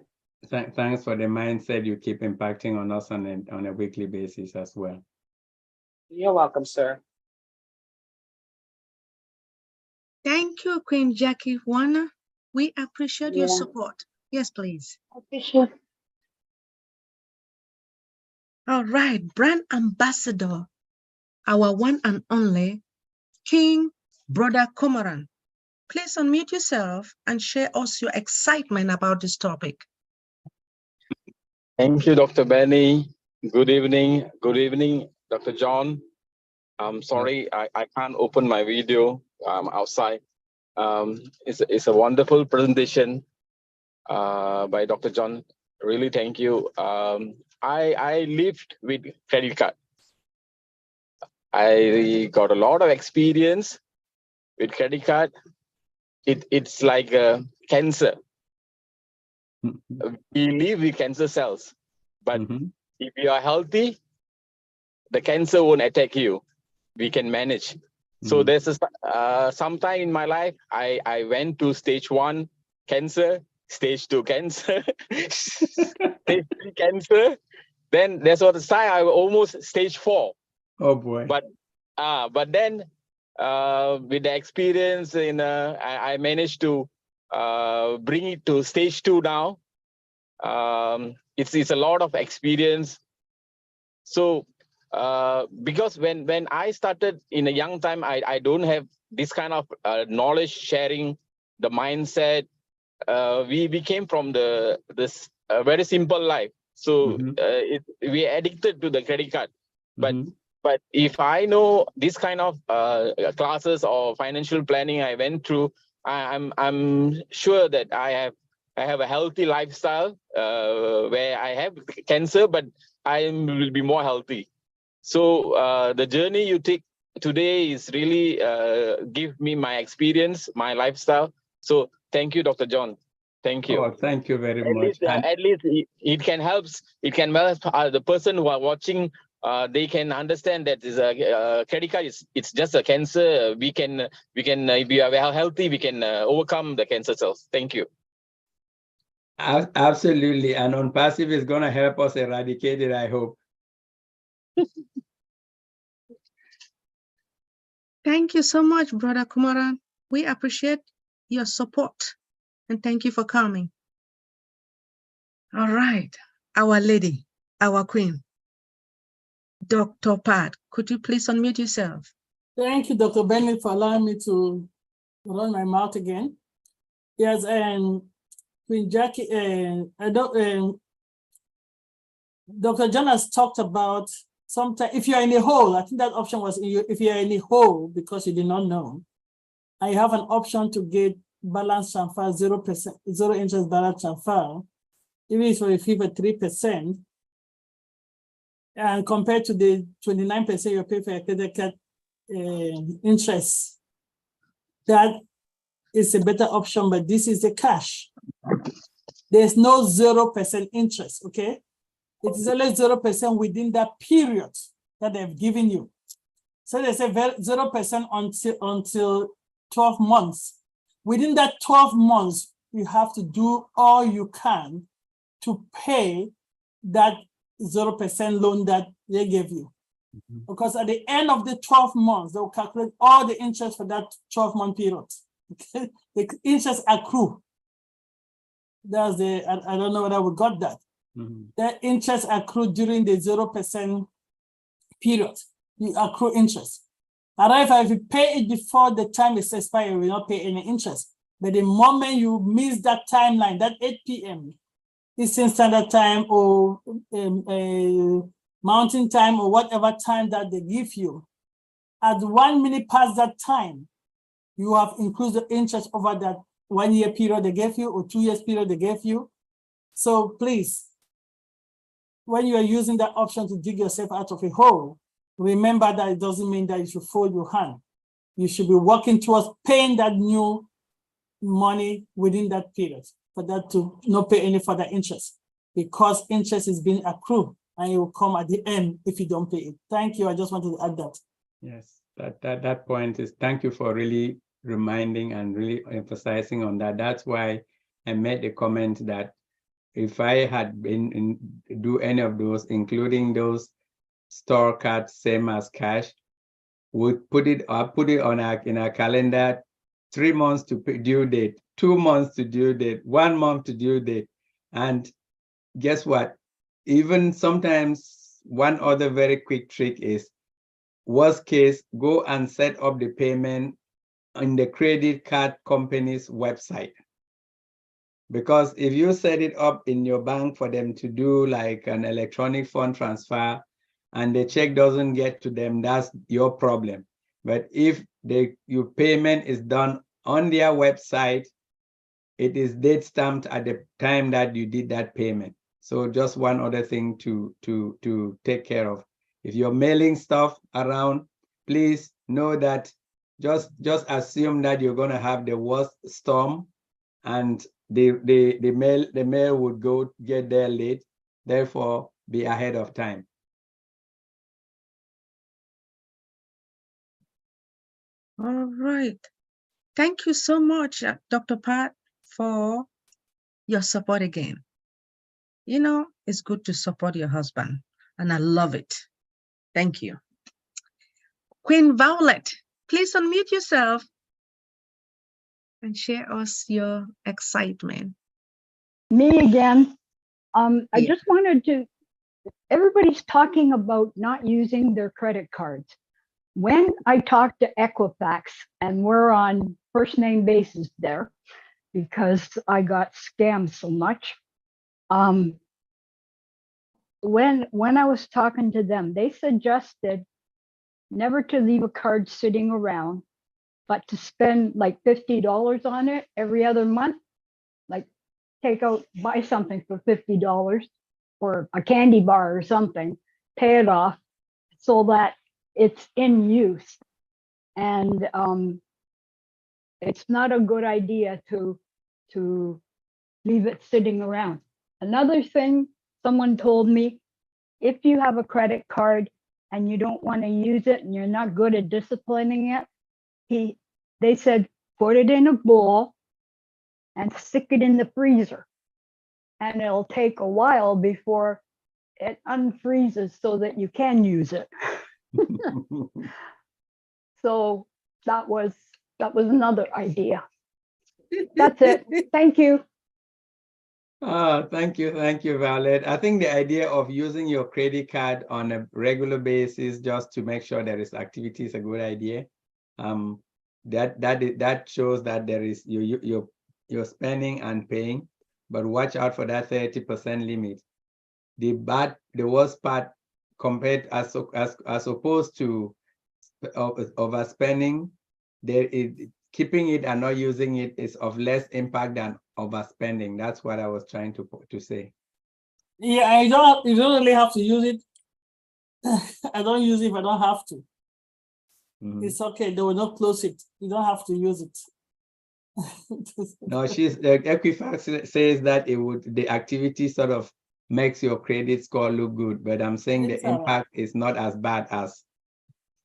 Thanks for the mindset you keep impacting on us on a weekly basis as well. You're welcome, sir. Thank you, Queen Jackie Warner. We appreciate your support. Yes, please. Appreciate. All right, brand ambassador, our one and only King Brother Kumaran. Please unmute yourself and share us your excitement about this topic. Thank you, Dr. Benny. Good evening. Good evening, Dr. John. I'm sorry, I can't open my video. I'm outside. It's a wonderful presentation by Dr. John. Really, thank you. I lived with credit card. I got a lot of experience with credit card. It's like cancer. We live with cancer cells, but if you are healthy, the cancer won't attack you. We can manage. So there's sometime in my life, I went to stage 1 cancer, stage 2 cancer, stage 3 cancer. Then there's what time I almost stage 4. Oh boy! But then with the experience, I managed to bring it to stage 2 now. It's a lot of experience. So because when I started in a young time, I don't have this kind of knowledge sharing, the mindset. We came from this very simple life. So we are addicted to the credit card. But if I know this kind of classes or financial planning I went through, I'm sure that I have a healthy lifestyle where I have cancer, but I will be more healthy. So the journey you take today is really give me my experience, my lifestyle. So thank you, Dr. John. Thank you. Oh, thank you very much. At least it can help. It can help the person who are watching. They can understand that is a credit card. It's just a cancer. We can if we are healthy, we can overcome the cancer cells. Thank you. Absolutely, and ONPASSIVE is going to help us eradicate it, I hope. Thank you so much, Brother Kumaran. We appreciate your support and thank you for coming. All right, our lady, our queen, Dr. Pat, could you please unmute yourself? Thank you, Dr. Bennett, for allowing me to run my mouth again. Yes, and Queen Jackie, Dr. John has talked about sometimes if you're in a hole, I think that option was if you're in a hole because you did not know, I have an option to get balance transfer 0%, 0 interest balance transfer, even if you fee for 3%, and compared to the 29% you pay for a credit card interest, that is a better option, but this is the cash. There's no 0% interest, okay? It is only 0% within that period that they've given you. So they say 0% until 12 months. Within that 12 months, you have to do all you can to pay that 0% loan that they gave you. Because at the end of the 12 months, they'll calculate all the interest for that 12-month period. Okay? The interest accrue. That's the, I don't know whether we got that. The interest accrued during the 0% period. You accrue interest. However, if you pay it before the time is expired, you will not pay any interest. But the moment you miss that timeline, that 8 p.m. Eastern Standard Time or Mountain Time or whatever time that they give you, at 1 minute past that time, you have increased the interest over that 1 year period they gave you or 2 years period they gave you. So please, when you are using that option to dig yourself out of a hole, remember that it doesn't mean that you should fold your hand. You should be working towards paying that new money within that period for that to not pay any further interest, because interest is being accrued and it will come at the end if you don't pay it. Thank you. I just wanted to add that. Yes, that point is, thank you for really reminding and really emphasizing on that. That's why I made the comment that if I had been do any of those, including those store cards, same as cash, would put it on in our calendar, 3 months to due date, 2 months to due date, 1 month to due date. And guess what? Even sometimes one other very quick trick is, worst case, go and set up the payment on the credit card company's website. Because if you set it up in your bank for them to do like an electronic fund transfer and the check doesn't get to them, that's your problem. But if your payment is done on their website, it is date stamped at the time that you did that payment. So just one other thing to take care of. If you're mailing stuff around, please know that just assume that you're going to have the worst storm and the mail would get there late. Therefore, be ahead of time. All right. Thank you so much, Dr. Pat, for your support again. You know, it's good to support your husband, and I love it. Thank you. Queen Violet, please unmute yourself and share us your excitement. Me again. I just wanted to, everybody's talking about not using their credit cards. When I talked to Equifax, and we're on first name basis there because I got scammed so much. When I was talking to them, they suggested never to leave a card sitting around, but to spend like $50 on it every other month, like buy something for $50 or a candy bar or something, pay it off so that it's in use. And it's not a good idea to leave it sitting around. Another thing someone told me, if you have a credit card and you don't want to use it and you're not good at disciplining it, they said, put it in a bowl and stick it in the freezer. And it'll take a while before it unfreezes so that you can use it. So that was another idea. That's it. Thank you. Thank you, Violet. I think the idea of using your credit card on a regular basis just to make sure there is activity is a good idea. That shows that there is you're spending and paying, but watch out for that 30% limit. the worst part compared as opposed to overspending, keeping it and not using it is of less impact than overspending. That's what I was trying to say. Yeah, you don't really have to use it. I don't use it if I don't have to. It's okay, they will not close it. You don't have to use it. No, Equifax says that the activity sort of makes your credit score look good, but I'm saying the impact is not as bad as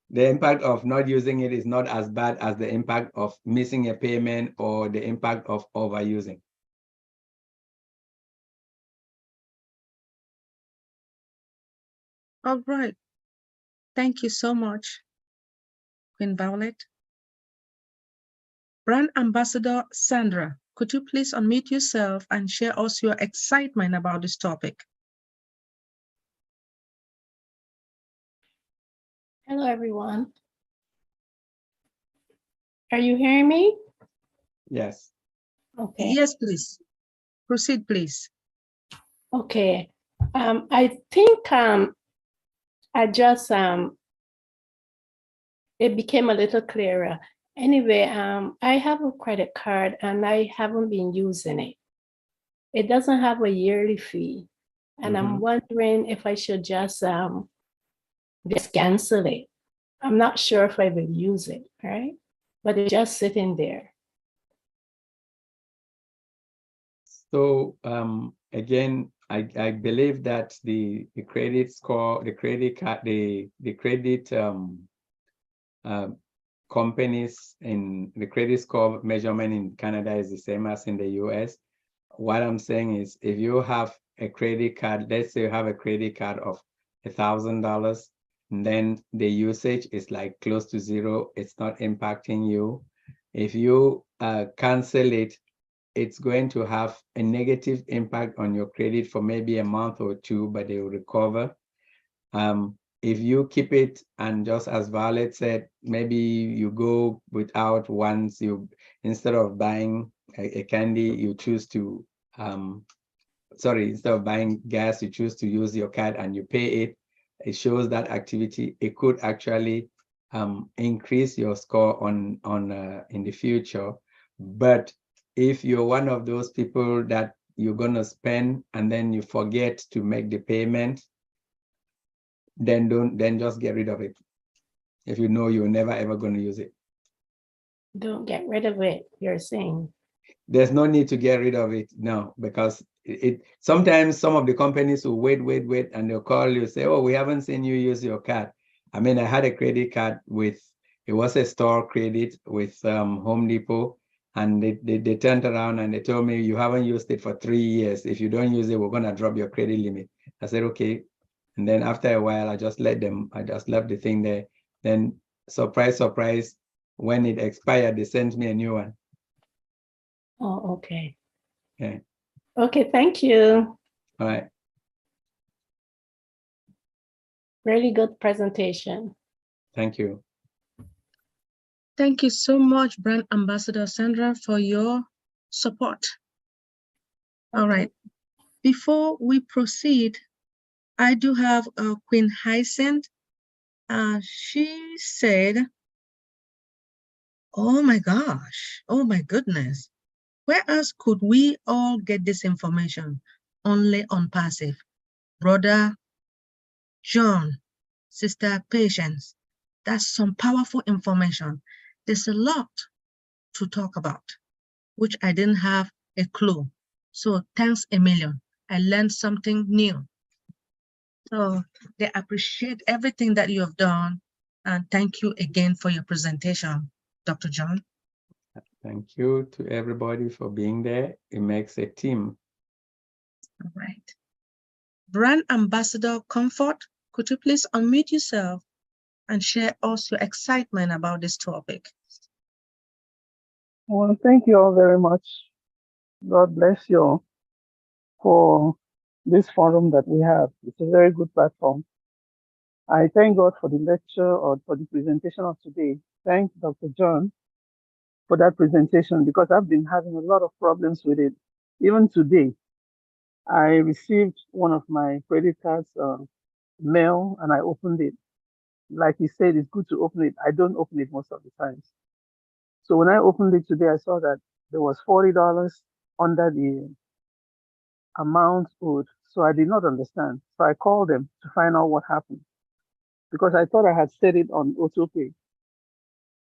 the impact of not using it is not as bad as the impact of missing a payment or the impact of overusing. All right. Thank you so much, Queen Violet. Brand Ambassador Sandra, could you please unmute yourself and share us your excitement about this topic? Hello, everyone. Are you hearing me? Yes. Okay. Yes, please. Proceed, please. Okay. I think I just it became a little clearer. Anyway, I have a credit card and I haven't been using it. It doesn't have a yearly fee. And I'm wondering if I should just cancel it. I'm not sure if I will use it, right? But it's just sitting there. So again, I believe that the credit score, the credit card, the credit companies in the credit score measurement in Canada is the same as in the US. What I'm saying is, if you have a credit card, let's say you have a credit card of $1,000, and then the usage is like close to zero, it's not impacting you. If you cancel it, it's going to have a negative impact on your credit for maybe a month or two, but they will recover. If you keep it and just as Violet said, maybe you go without once, instead of buying a candy, you choose to, instead of buying gas, you choose to use your card and you pay it. It shows that activity. It could actually increase your score on in the future. But if you're one of those people that you're gonna spend and then you forget to make the payment, then just get rid of it. If you know you're never ever going to use it. Don't get rid of it, you're saying. There's no need to get rid of it now, because sometimes some of the companies will wait, and they'll call you, say, oh, we haven't seen you use your card. I mean, I had a credit card it was a store credit with Home Depot, and they turned around and they told me, you haven't used it for 3 years. If you don't use it, we're going to drop your credit limit. I said, okay. And then after a while, I just left the thing there. Then surprise, surprise, when it expired, they sent me a new one. Oh, okay. Yeah. Okay, thank you. All right. Really good presentation. Thank you. Thank you so much, Brand Ambassador Sandra, for your support. All right. Before we proceed, I do have Queen Hyacinth. She said, oh my gosh, oh my goodness. Where else could we all get this information? Only on Passive. Brother John, Sister Patience, that's some powerful information. There's a lot to talk about, which I didn't have a clue. So thanks a million. I learned something new. So they appreciate everything that you have done. And thank you again for your presentation, Dr. John. Thank you to everybody for being there. It makes a team. All right. Brand Ambassador Comfort, could you please unmute yourself and share us your excitement about this topic? Well, thank you all very much. God bless you all for this forum that we have. It's a very good platform. I thank God for the lecture or for the presentation of today. Thank Dr. John for that presentation, because I've been having a lot of problems with it, even today. I received one of my credit cards mail and I opened it. Like he said, it's good to open it. I don't open it most of the times. So when I opened it today, I saw that there was $40 under the amount owed. So I did not understand. So I called them to find out what happened because I thought I had set it on auto pay.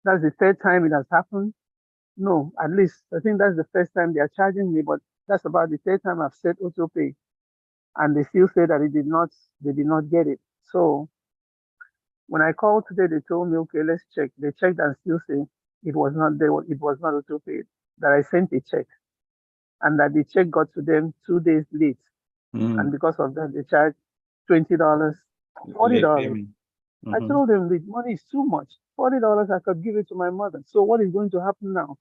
That's the third time it has happened. No, at least I think that's the first time they are charging me, but that's about the third time I've set auto pay. And they still say that they did not get it. So when I called today, they told me, okay, let's check. They checked and still say it was not there, it was not auto paid, that I sent a check and that the check got to them 2 days late. And because of that, they charged $20, $40. Late payment. I told them the money is too much. $40, I could give it to my mother. So what is going to happen now?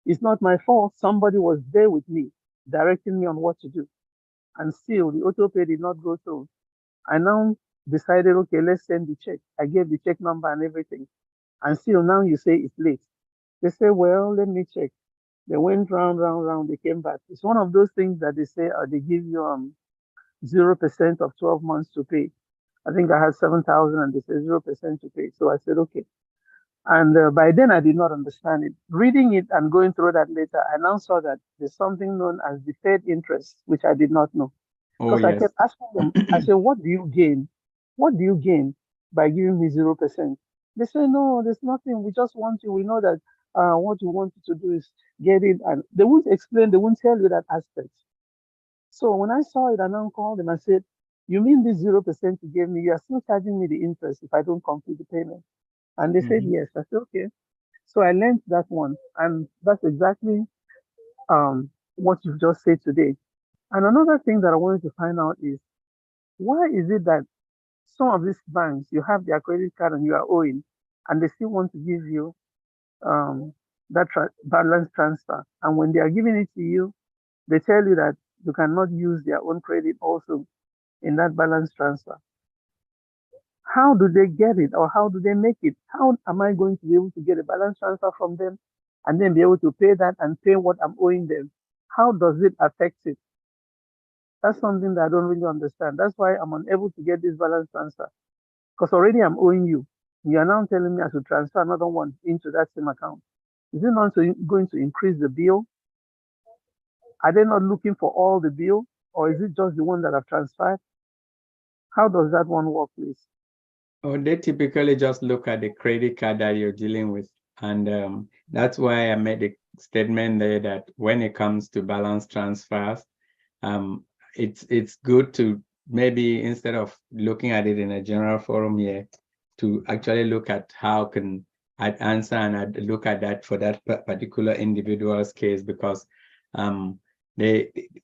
It's not my fault. Somebody was there with me, directing me on what to do. And still, the auto pay did not go through. I now decided, okay, let's send the check. I gave the check number and everything. And still now you say it's late. They say, well, let me check. They went round, they came back. It's one of those things that they say they give you 0% of 12 months to pay. I think I had 7,000 and they said 0% to pay. So I said, okay. And by then I did not understand it. Reading it and going through that later, I now saw that there's something known as deferred interest, which I did not know. Because I kept asking them, I said, what do you gain? What do you gain by giving me 0%? They say, no, there's nothing. We just want you. We know that what we want you to do is get it. And they won't explain, they won't tell you that aspect. So when I saw it, I now called them and said, you mean this 0% you gave me, you are still charging me the interest if I don't complete the payment? And they said, yes. I said, okay. So I learned that one. And that's exactly what you've just said today. And another thing that I wanted to find out is, why is it that some of these banks, you have their credit card and you are owing, and they still want to give you that balance transfer? And when they are giving it to you, they tell you that you cannot use their own credit also in that balance transfer. How do they get it, or how do they make it? How am I going to be able to get a balance transfer from them and then be able to pay that and pay what I'm owing them? How does it affect it? That's something that I don't really understand. That's why I'm unable to get this balance transfer, because already I'm owing you. You are now telling me I should transfer another one into that same account. Is it not going to increase the bill? Are they not looking for all the bill, or is it just the one that I've transferred? How does that one work, please? Oh, they typically just look at the credit card that you're dealing with. And that's why I made a statement there that when it comes to balance transfers, it's good to maybe, instead of looking at it in a general forum here, to actually look at how can I answer and I'd look at that for that particular individual's case, because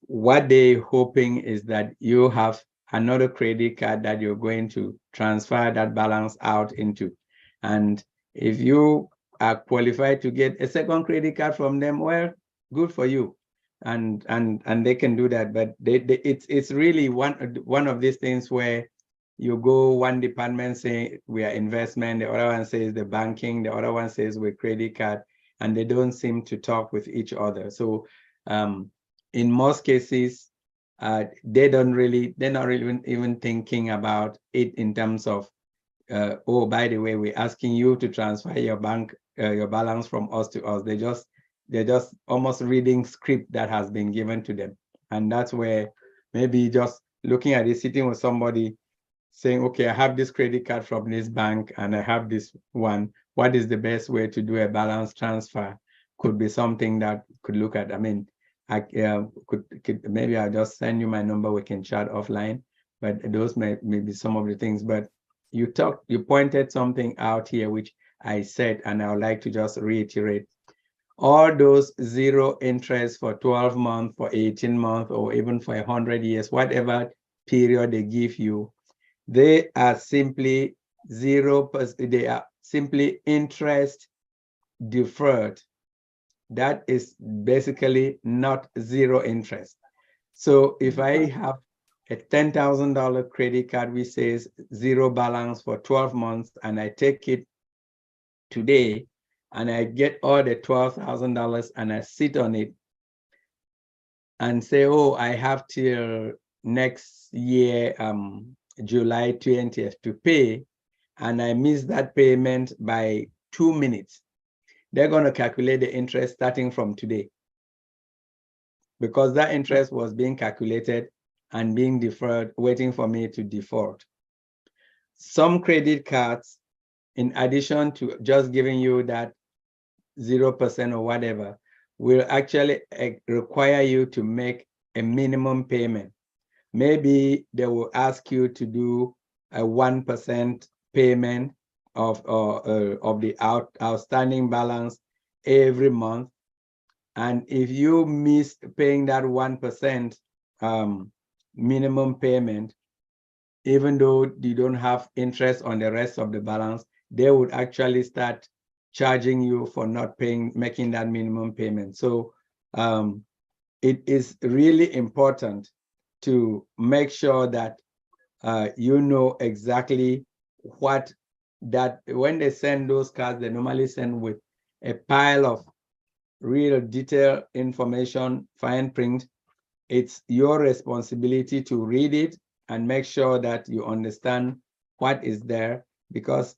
what they're hoping is that you have another credit card that you're going to transfer that balance out into. And if you are qualified to get a second credit card from them, well, good for you. And they can do that. But it's really one of these things where you go, one department saying we are investment, the other one says the banking, the other one says we're credit card, and they don't seem to talk with each other. So in most cases, they're not really even thinking about it in terms of, oh, by the way, we're asking you to transfer your balance from us to us. They're just almost reading script that has been given to them. And that's where maybe just looking at it, sitting with somebody saying, okay, I have this credit card from this bank and I have this one. What is the best way to do a balance transfer? Could be something that could look at. I mean, I could maybe I'll just send you my number, we can chat offline, but those may be some of the things. But you pointed something out here, which I said, and I would like to just reiterate. All those zero interest for 12 months, for 18 months, or even for 100 years, whatever period they give you, they are simply 0%. They are simply interest deferred. That is basically not zero interest. So if I have a $10,000 credit card which says zero balance for 12 months, and I take it today and I get all the $12,000 and I sit on it, and say, oh, I have till next year, July 20th to pay, and I miss that payment by 2 minutes, they're going to calculate the interest starting from today, because that interest was being calculated and being deferred, waiting for me to default. Some credit cards, in addition to just giving you that 0% or whatever, will actually require you to make a minimum payment. Maybe they will ask you to do a 1% payment of the outstanding balance every month. And if you miss paying that 1% minimum payment, even though you don't have interest on the rest of the balance, they would actually start charging you for not making that minimum payment. So it is really important to make sure that you know exactly what that, when they send those cards, they normally send with a pile of real detailed information, fine print. It's your responsibility to read it and make sure that you understand what is there. Because,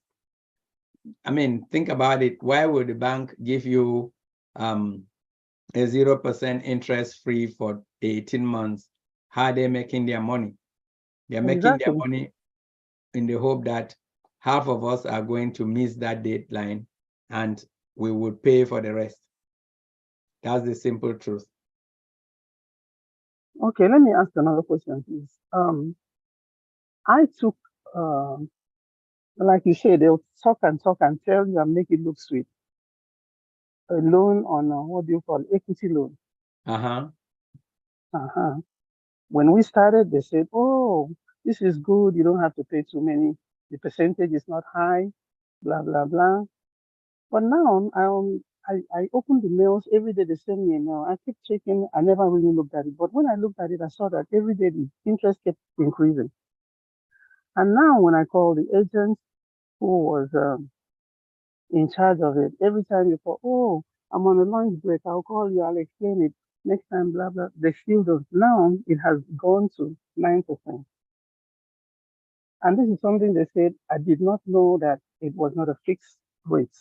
I mean, think about it. Why would the bank give you a 0% interest free for 18 months? How are they making their money? They're making their money in the hope that half of us are going to miss that deadline and we would pay for the rest. That's the simple truth. Okay, let me ask another question, please. I took, like you said, they'll talk and tell you and make it look sweet. A loan on, what do you call it? Equity loan. When we started, they said, oh, this is good. You don't have to pay too many. The percentage is not high, blah, blah, blah. But now, I open the mails every day. They send me a mail. I keep checking. I never really looked at it. But when I looked at it, I saw that every day the interest kept increasing. And now when I call the agent who was in charge of it, every time you call, oh, I'm on a lunch break, I'll call you, I'll explain it. Next time, blah, blah. They still don't. Now it has gone to 9%. And this is something they said, I did not know that it was not a fixed rate.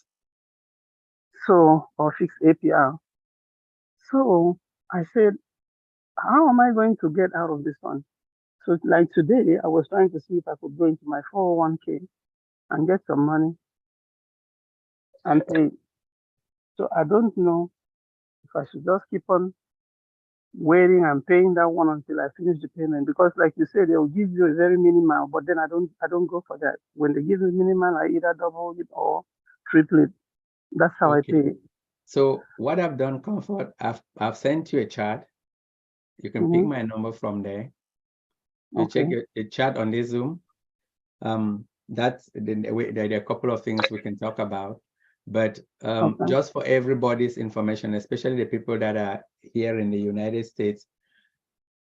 So, or fixed APR. So I said, how am I going to get out of this one? So like today, I was trying to see if I could go into my 401k and get some money and pay. So I don't know if I should just keep on waiting and paying that one until I finish the payment, because like you said, they'll give you a very minimal, but then I don't go for that. When they give me minimal, I either double it or triple it. That's how I pay it. So what I've done, Comfort, I've sent you a chart. You can pick my number from there. You check the chat on this Zoom. That's there are a couple of things we can talk about, but just for everybody's information, especially the people that are here in the United States,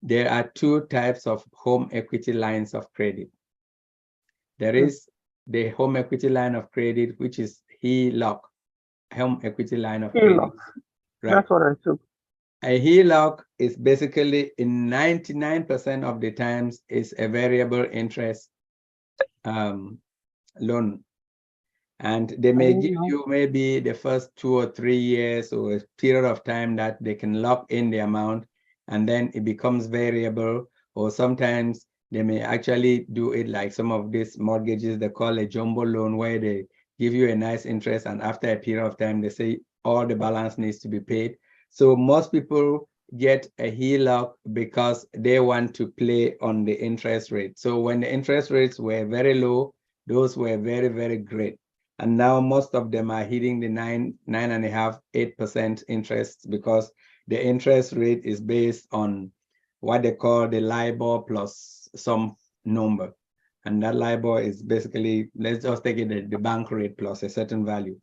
there are two types of home equity lines of credit. There is the home equity line of credit, which is HELOC, home equity line of credit. Right. That's what I took. A HELOC is basically, in 99% of the times, is a variable interest loan. And they may give you maybe the first 2 or 3 years or a period of time that they can lock in the amount, and then it becomes variable. Or sometimes they may actually do it like some of these mortgages they call a jumbo loan, where they give you a nice interest, and after a period of time, they say all the balance needs to be paid. So most people get a HELOC because they want to play on the interest rate. So when the interest rates were very low, those were very, very great. And now most of them are hitting the 9.5%, 8% interest, because the interest rate is based on what they call the LIBOR plus some number. And that LIBOR is basically, let's just take it the bank rate plus a certain value.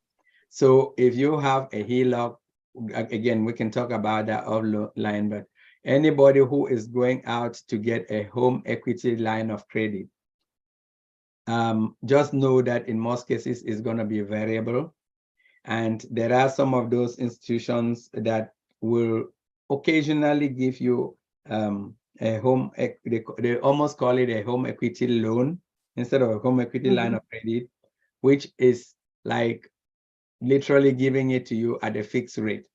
So if you have a HELOC, again, we can talk about that offline, but anybody who is going out to get a home equity line of credit, just know that in most cases it's going to be variable. And there are some of those institutions that will occasionally give you a home, they almost call it a home equity loan instead of a home equity line of credit, which is like literally giving it to you at a fixed rate.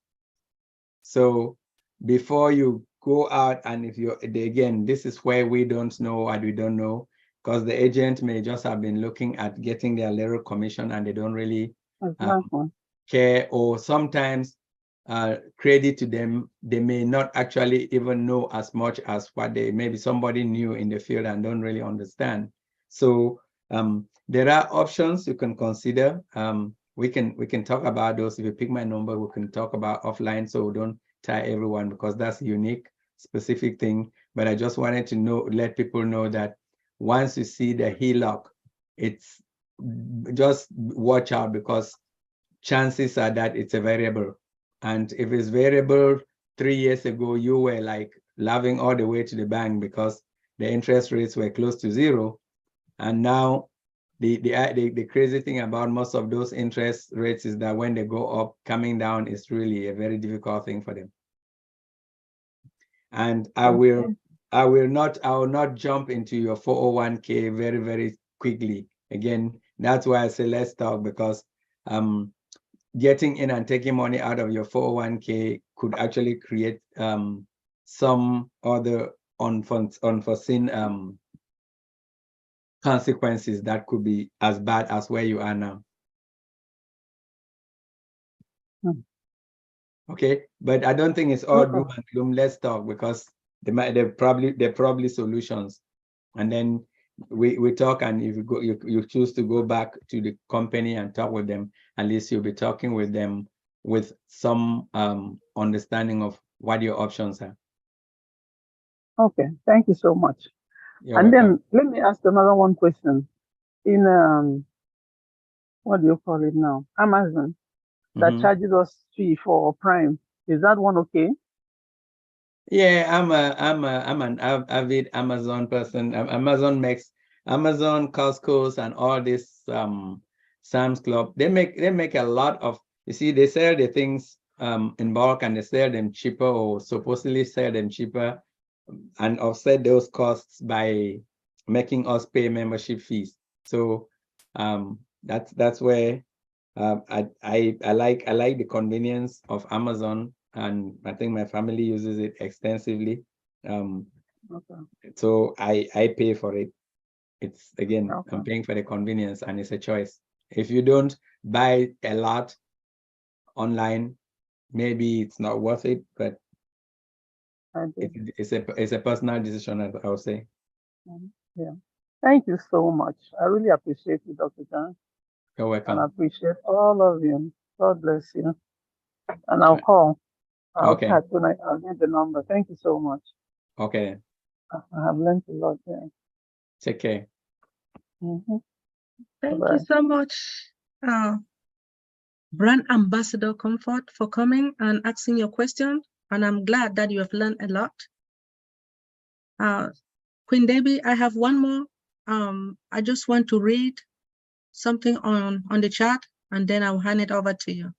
So before you go out, and if you, again, this is where we don't know what we don't know, because the agent may just have been looking at getting their little commission and they don't really care, or sometimes credit to them, they may not actually even know as much as what they, maybe somebody new in the field and don't really understand. So there are options you can consider. We can talk about those. If you pick my number, we can talk about offline, so don't tie everyone, because that's a unique, specific thing. But I just wanted to let people know that once you see the HELOC, it's just watch out, because chances are that it's a variable. And if it's variable, 3 years ago, you were like laughing all the way to the bank because the interest rates were close to zero. And now the crazy thing about most of those interest rates is that when they go up, coming down is really a very difficult thing for them. And I will not jump into your 401k very, very quickly. Again, that's why I say let's talk, because getting in and taking money out of your 401k could actually create some other unforeseen consequences that could be as bad as where you are now. Okay, but I don't think it's all doom and gloom. Let's talk, because they're probably solutions, and then we talk. And if you choose to go back to the company and talk with them, at least you'll be talking with them with some understanding of what your options are. Okay, thank you so much. You're and welcome. then let me ask another one question. In what do you call it now? Amazon that charges us fee for Prime. Is that one okay? Yeah, I'm an avid Amazon person. Amazon, Costco's, and all this Sam's Club. They make a lot of, you see, they sell the things in bulk, and they sell them cheaper, or supposedly sell them cheaper, and offset those costs by making us pay membership fees. So that's where I like the convenience of Amazon, and I think my family uses it extensively. So I pay for it. It's, again, I'm paying for the convenience, and it's a choice. If you don't buy a lot online, maybe it's not worth it, but it's a personal decision, I would say. Yeah. Thank you so much. I really appreciate you, Dr. John. You're welcome. And I appreciate all of you. God bless you. And I'll call. I'll chat tonight. I'll get the number. Thank you so much. Okay. I have learned a lot there. Take care. Thank you so much, Brand Ambassador Comfort, for coming and asking your question. And I'm glad that you have learned a lot. Queen Debbie, I have one more. I just want to read something on the chat, and then I'll hand it over to you.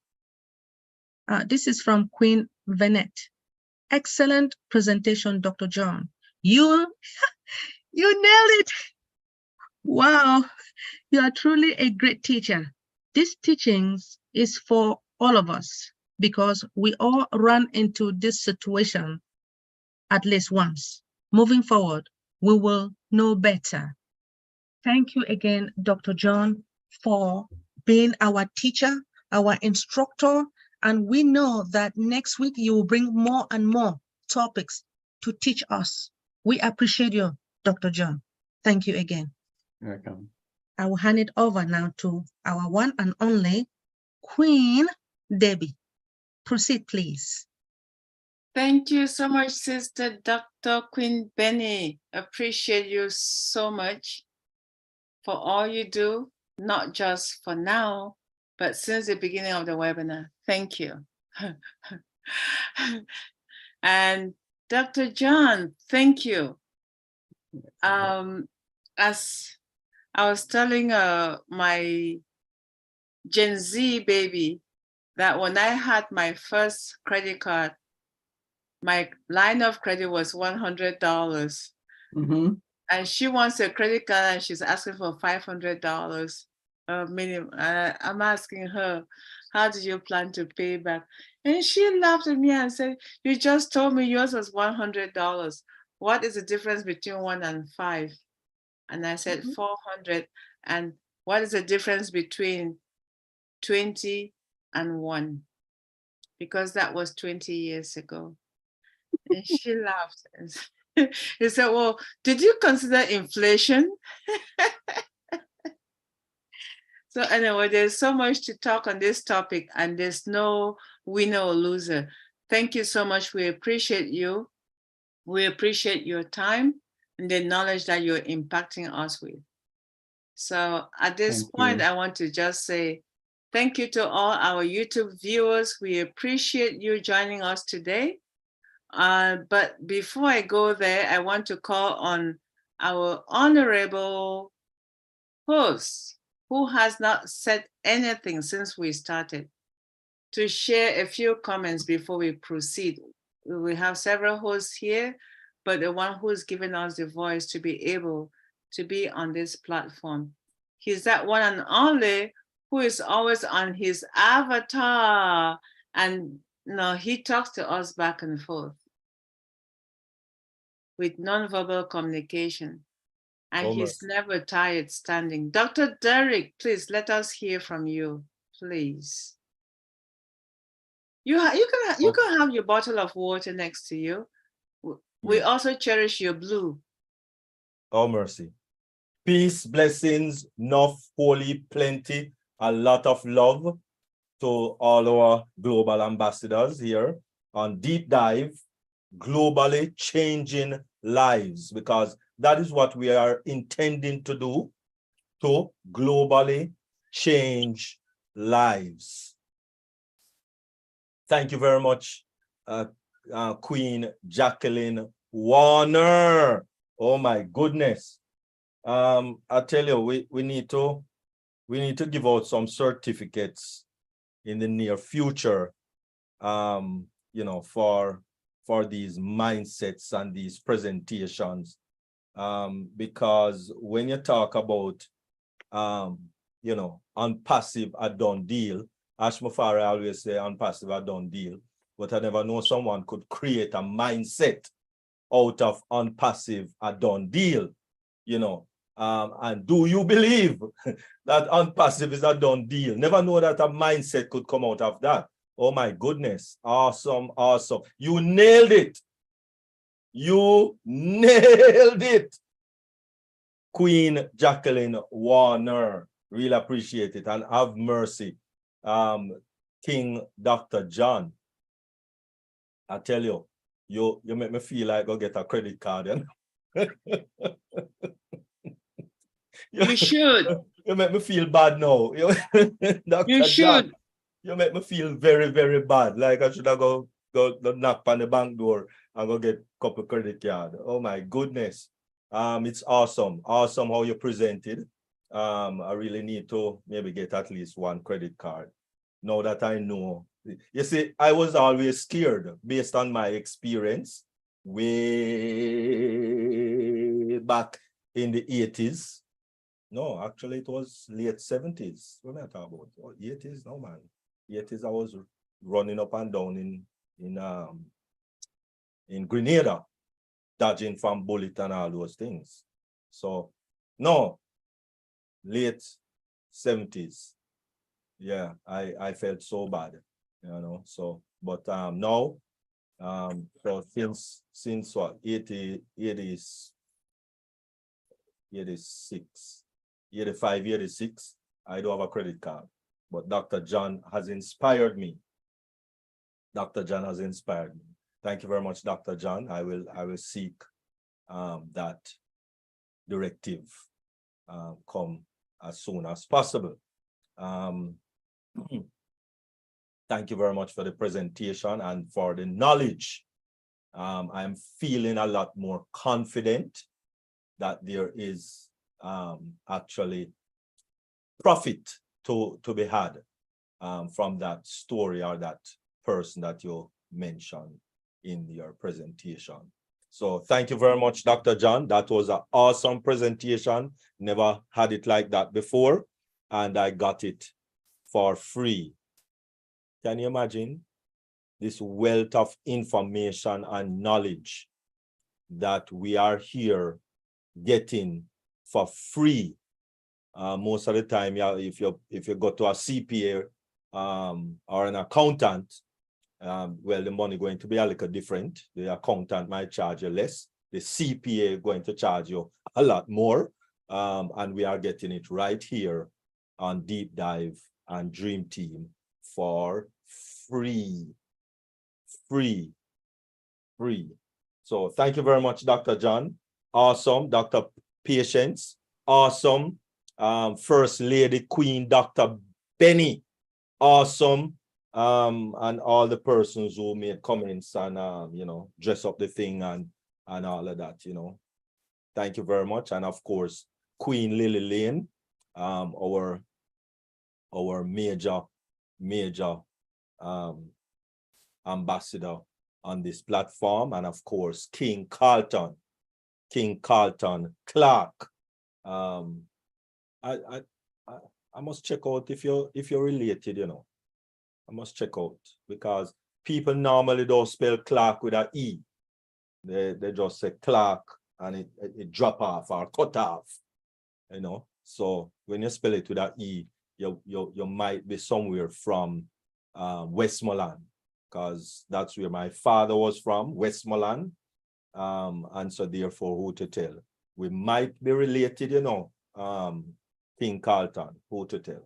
This is from Queen Venet. Excellent presentation, Dr. John. You nailed it. Wow, you are truly a great teacher. This teachings is for all of us, because we all run into this situation at least once. Moving forward, we will know better. Thank you again, Dr. John, for being our teacher, our instructor, and we know that next week you will bring more and more topics to teach us. We appreciate you, Dr. John. Thank you again. You're welcome. I will hand it over now to our one and only Queen Debbie. Proceed, please. Thank you so much, Sister Dr. Queen Benny. Appreciate you so much for all you do, not just for now, but since the beginning of the webinar. Thank you. And Dr. John, thank you. As I was telling my Gen Z baby that when I had my first credit card, my line of credit was $100. And she wants a credit card and she's asking for $500 minimum. I'm asking her, how do you plan to pay back? And she laughed at me and said, you just told me yours was $100. What is the difference between 1 and 5? And I said 400. And what is the difference between 20 and 1? Because that was 20 years ago. And she laughed. He said, well, did you consider inflation? So anyway, there's so much to talk on this topic and there's no winner or loser. Thank you so much. We appreciate you. We appreciate your time and the knowledge that you're impacting us with. So at this point, I want to just say thank you to all our YouTube viewers. We appreciate you joining us today. But before I go there, I want to call on our honorable host, who has not said anything since we started, to share a few comments before we proceed. We have several hosts here, but the one who's given us the voice to be able to be on this platform. He's that one and only who is always on his avatar, and he talks to us back and forth with nonverbal communication. And he's never tired standing. Dr. Derek, please let us hear from you, please. You can have your bottle of water next to you. We also cherish your blue. Oh, mercy. Peace, blessings, enough, holy, plenty, a lot of love to all our global ambassadors here on Deep Dive, globally changing lives, because that is what we are intending to do, to globally change lives. Thank you very much, Queen Jacqueline Warner. Oh my goodness. I tell you, we need to give out some certificates in the near future, for these mindsets and these presentations, because when you talk about unpassive a done deal, Ash Mufari always say unpassive a done deal, but I never know someone could create a mindset out of unpassive a done deal, and do you believe that unpassive is a done deal? Never know that a mindset could come out of that. Oh my goodness. Awesome, awesome. You nailed it. You nailed it. Queen Jacqueline Warner. Really appreciate it. And have mercy. King Dr. John. I tell you, you make me feel like go get a credit card. You should. You make me feel bad now. You should. John, you make me feel very, very bad. Like I should have go knock on the bank door and go get a couple credit card. Oh my goodness. It's awesome. Awesome how you presented. I really need to maybe get at least one credit card. Now that I know. You see, I was always scared based on my experience way back in the 80s. No, actually it was late 70s. What am I talking about? Oh, 80s? No, man. 80s I was running up and down in Grenada, dodging from bullet and all those things. So no, late 70s. Yeah, I felt so bad, so but now so since what 86 85 86 I do have a credit card, but Dr. John has inspired me. Dr. John has inspired me. Thank you very much, Dr. John. I will seek that directive come as soon as possible. Thank you very much for the presentation and for the knowledge. I'm feeling a lot more confident that there is actually profit to be had from that story or that person that you mentioned. in your presentation. So thank you very much, Dr. John. That was an awesome presentation. Never had it like that before, and I got it for free. Can you imagine this wealth of information and knowledge that we are here getting for free? Most of the time, yeah, if you go to a CPA or an accountant, well, the money going to be a little different. The accountant might charge you less. The CPA going to charge you a lot more. And we are getting it right here on Deep Dive and Dream Team for free. Free. So thank you very much, Dr. John. Awesome. Dr. Patience. Awesome. First Lady Queen, Dr. Benny. Awesome. And all the persons who made comments and you know, dress up the thing and all of that, you know. Thank you very much. And of course, Queen Lily Lane, our major ambassador on this platform, and of course King Carlton Clark. I must check out if you're related, you know. I must check out, because people normally don't spell Clark with an E. They just say Clark and it drop off or cut off, you know. So when you spell it with an E, you might be somewhere from Westmoreland, because that's where my father was from, Westmoreland. And so therefore, who to tell? We might be related, you know, King Carlton, who to tell?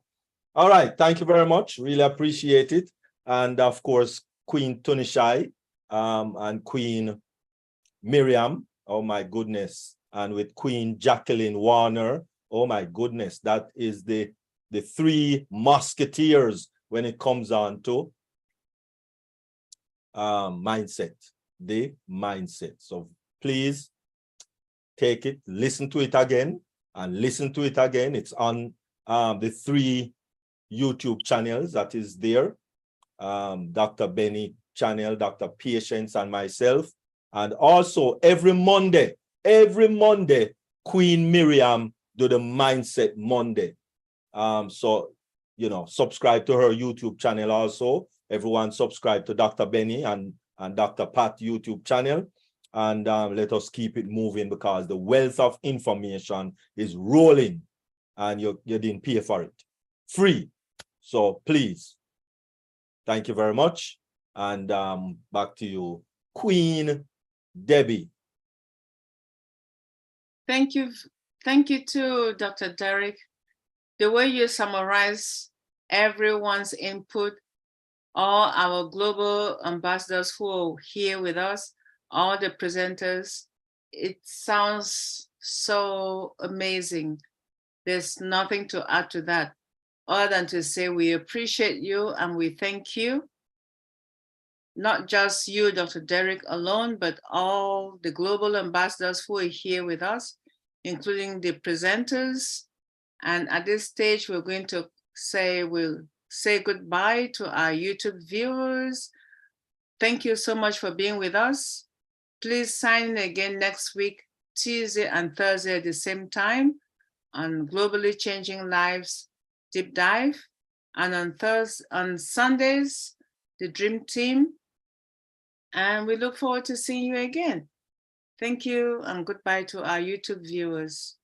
All right, thank you very much. Really appreciate it. And of course, Queen Tunishai and Queen Miriam, oh my goodness. And with Queen Jacqueline Warner, oh my goodness, that is the three musketeers when it comes on to mindset, the mindset. So please take it, listen to it again, and listen to it again. It's on the three YouTube channels that is there. Dr. Benny channel, Dr. Patience, and myself. And also every Monday, Queen Miriam do the Mindset Monday. So, you know, subscribe to her YouTube channel also. Everyone subscribe to Dr. Benny and Dr. Pat YouTube channel. And let us keep it moving, because the wealth of information is rolling and you didn't pay for it. Free. So please, thank you very much. And back to you, Queen Debbie. Thank you to Dr. Derek. The way you summarize everyone's input, all our global ambassadors who are here with us, all the presenters, it sounds so amazing. There's nothing to add to that, other than to say we appreciate you and we thank you. Not just you, Dr. Derek, alone, but all the global ambassadors who are here with us, including the presenters. And at this stage, we're going to we'll say goodbye to our YouTube viewers. Thank you so much for being with us. Please sign in again next week, Tuesday and Thursday at the same time on Globally Changing Lives Deep Dive. And on Sundays, the Dream Team. And we look forward to seeing you again. Thank you and goodbye to our YouTube viewers.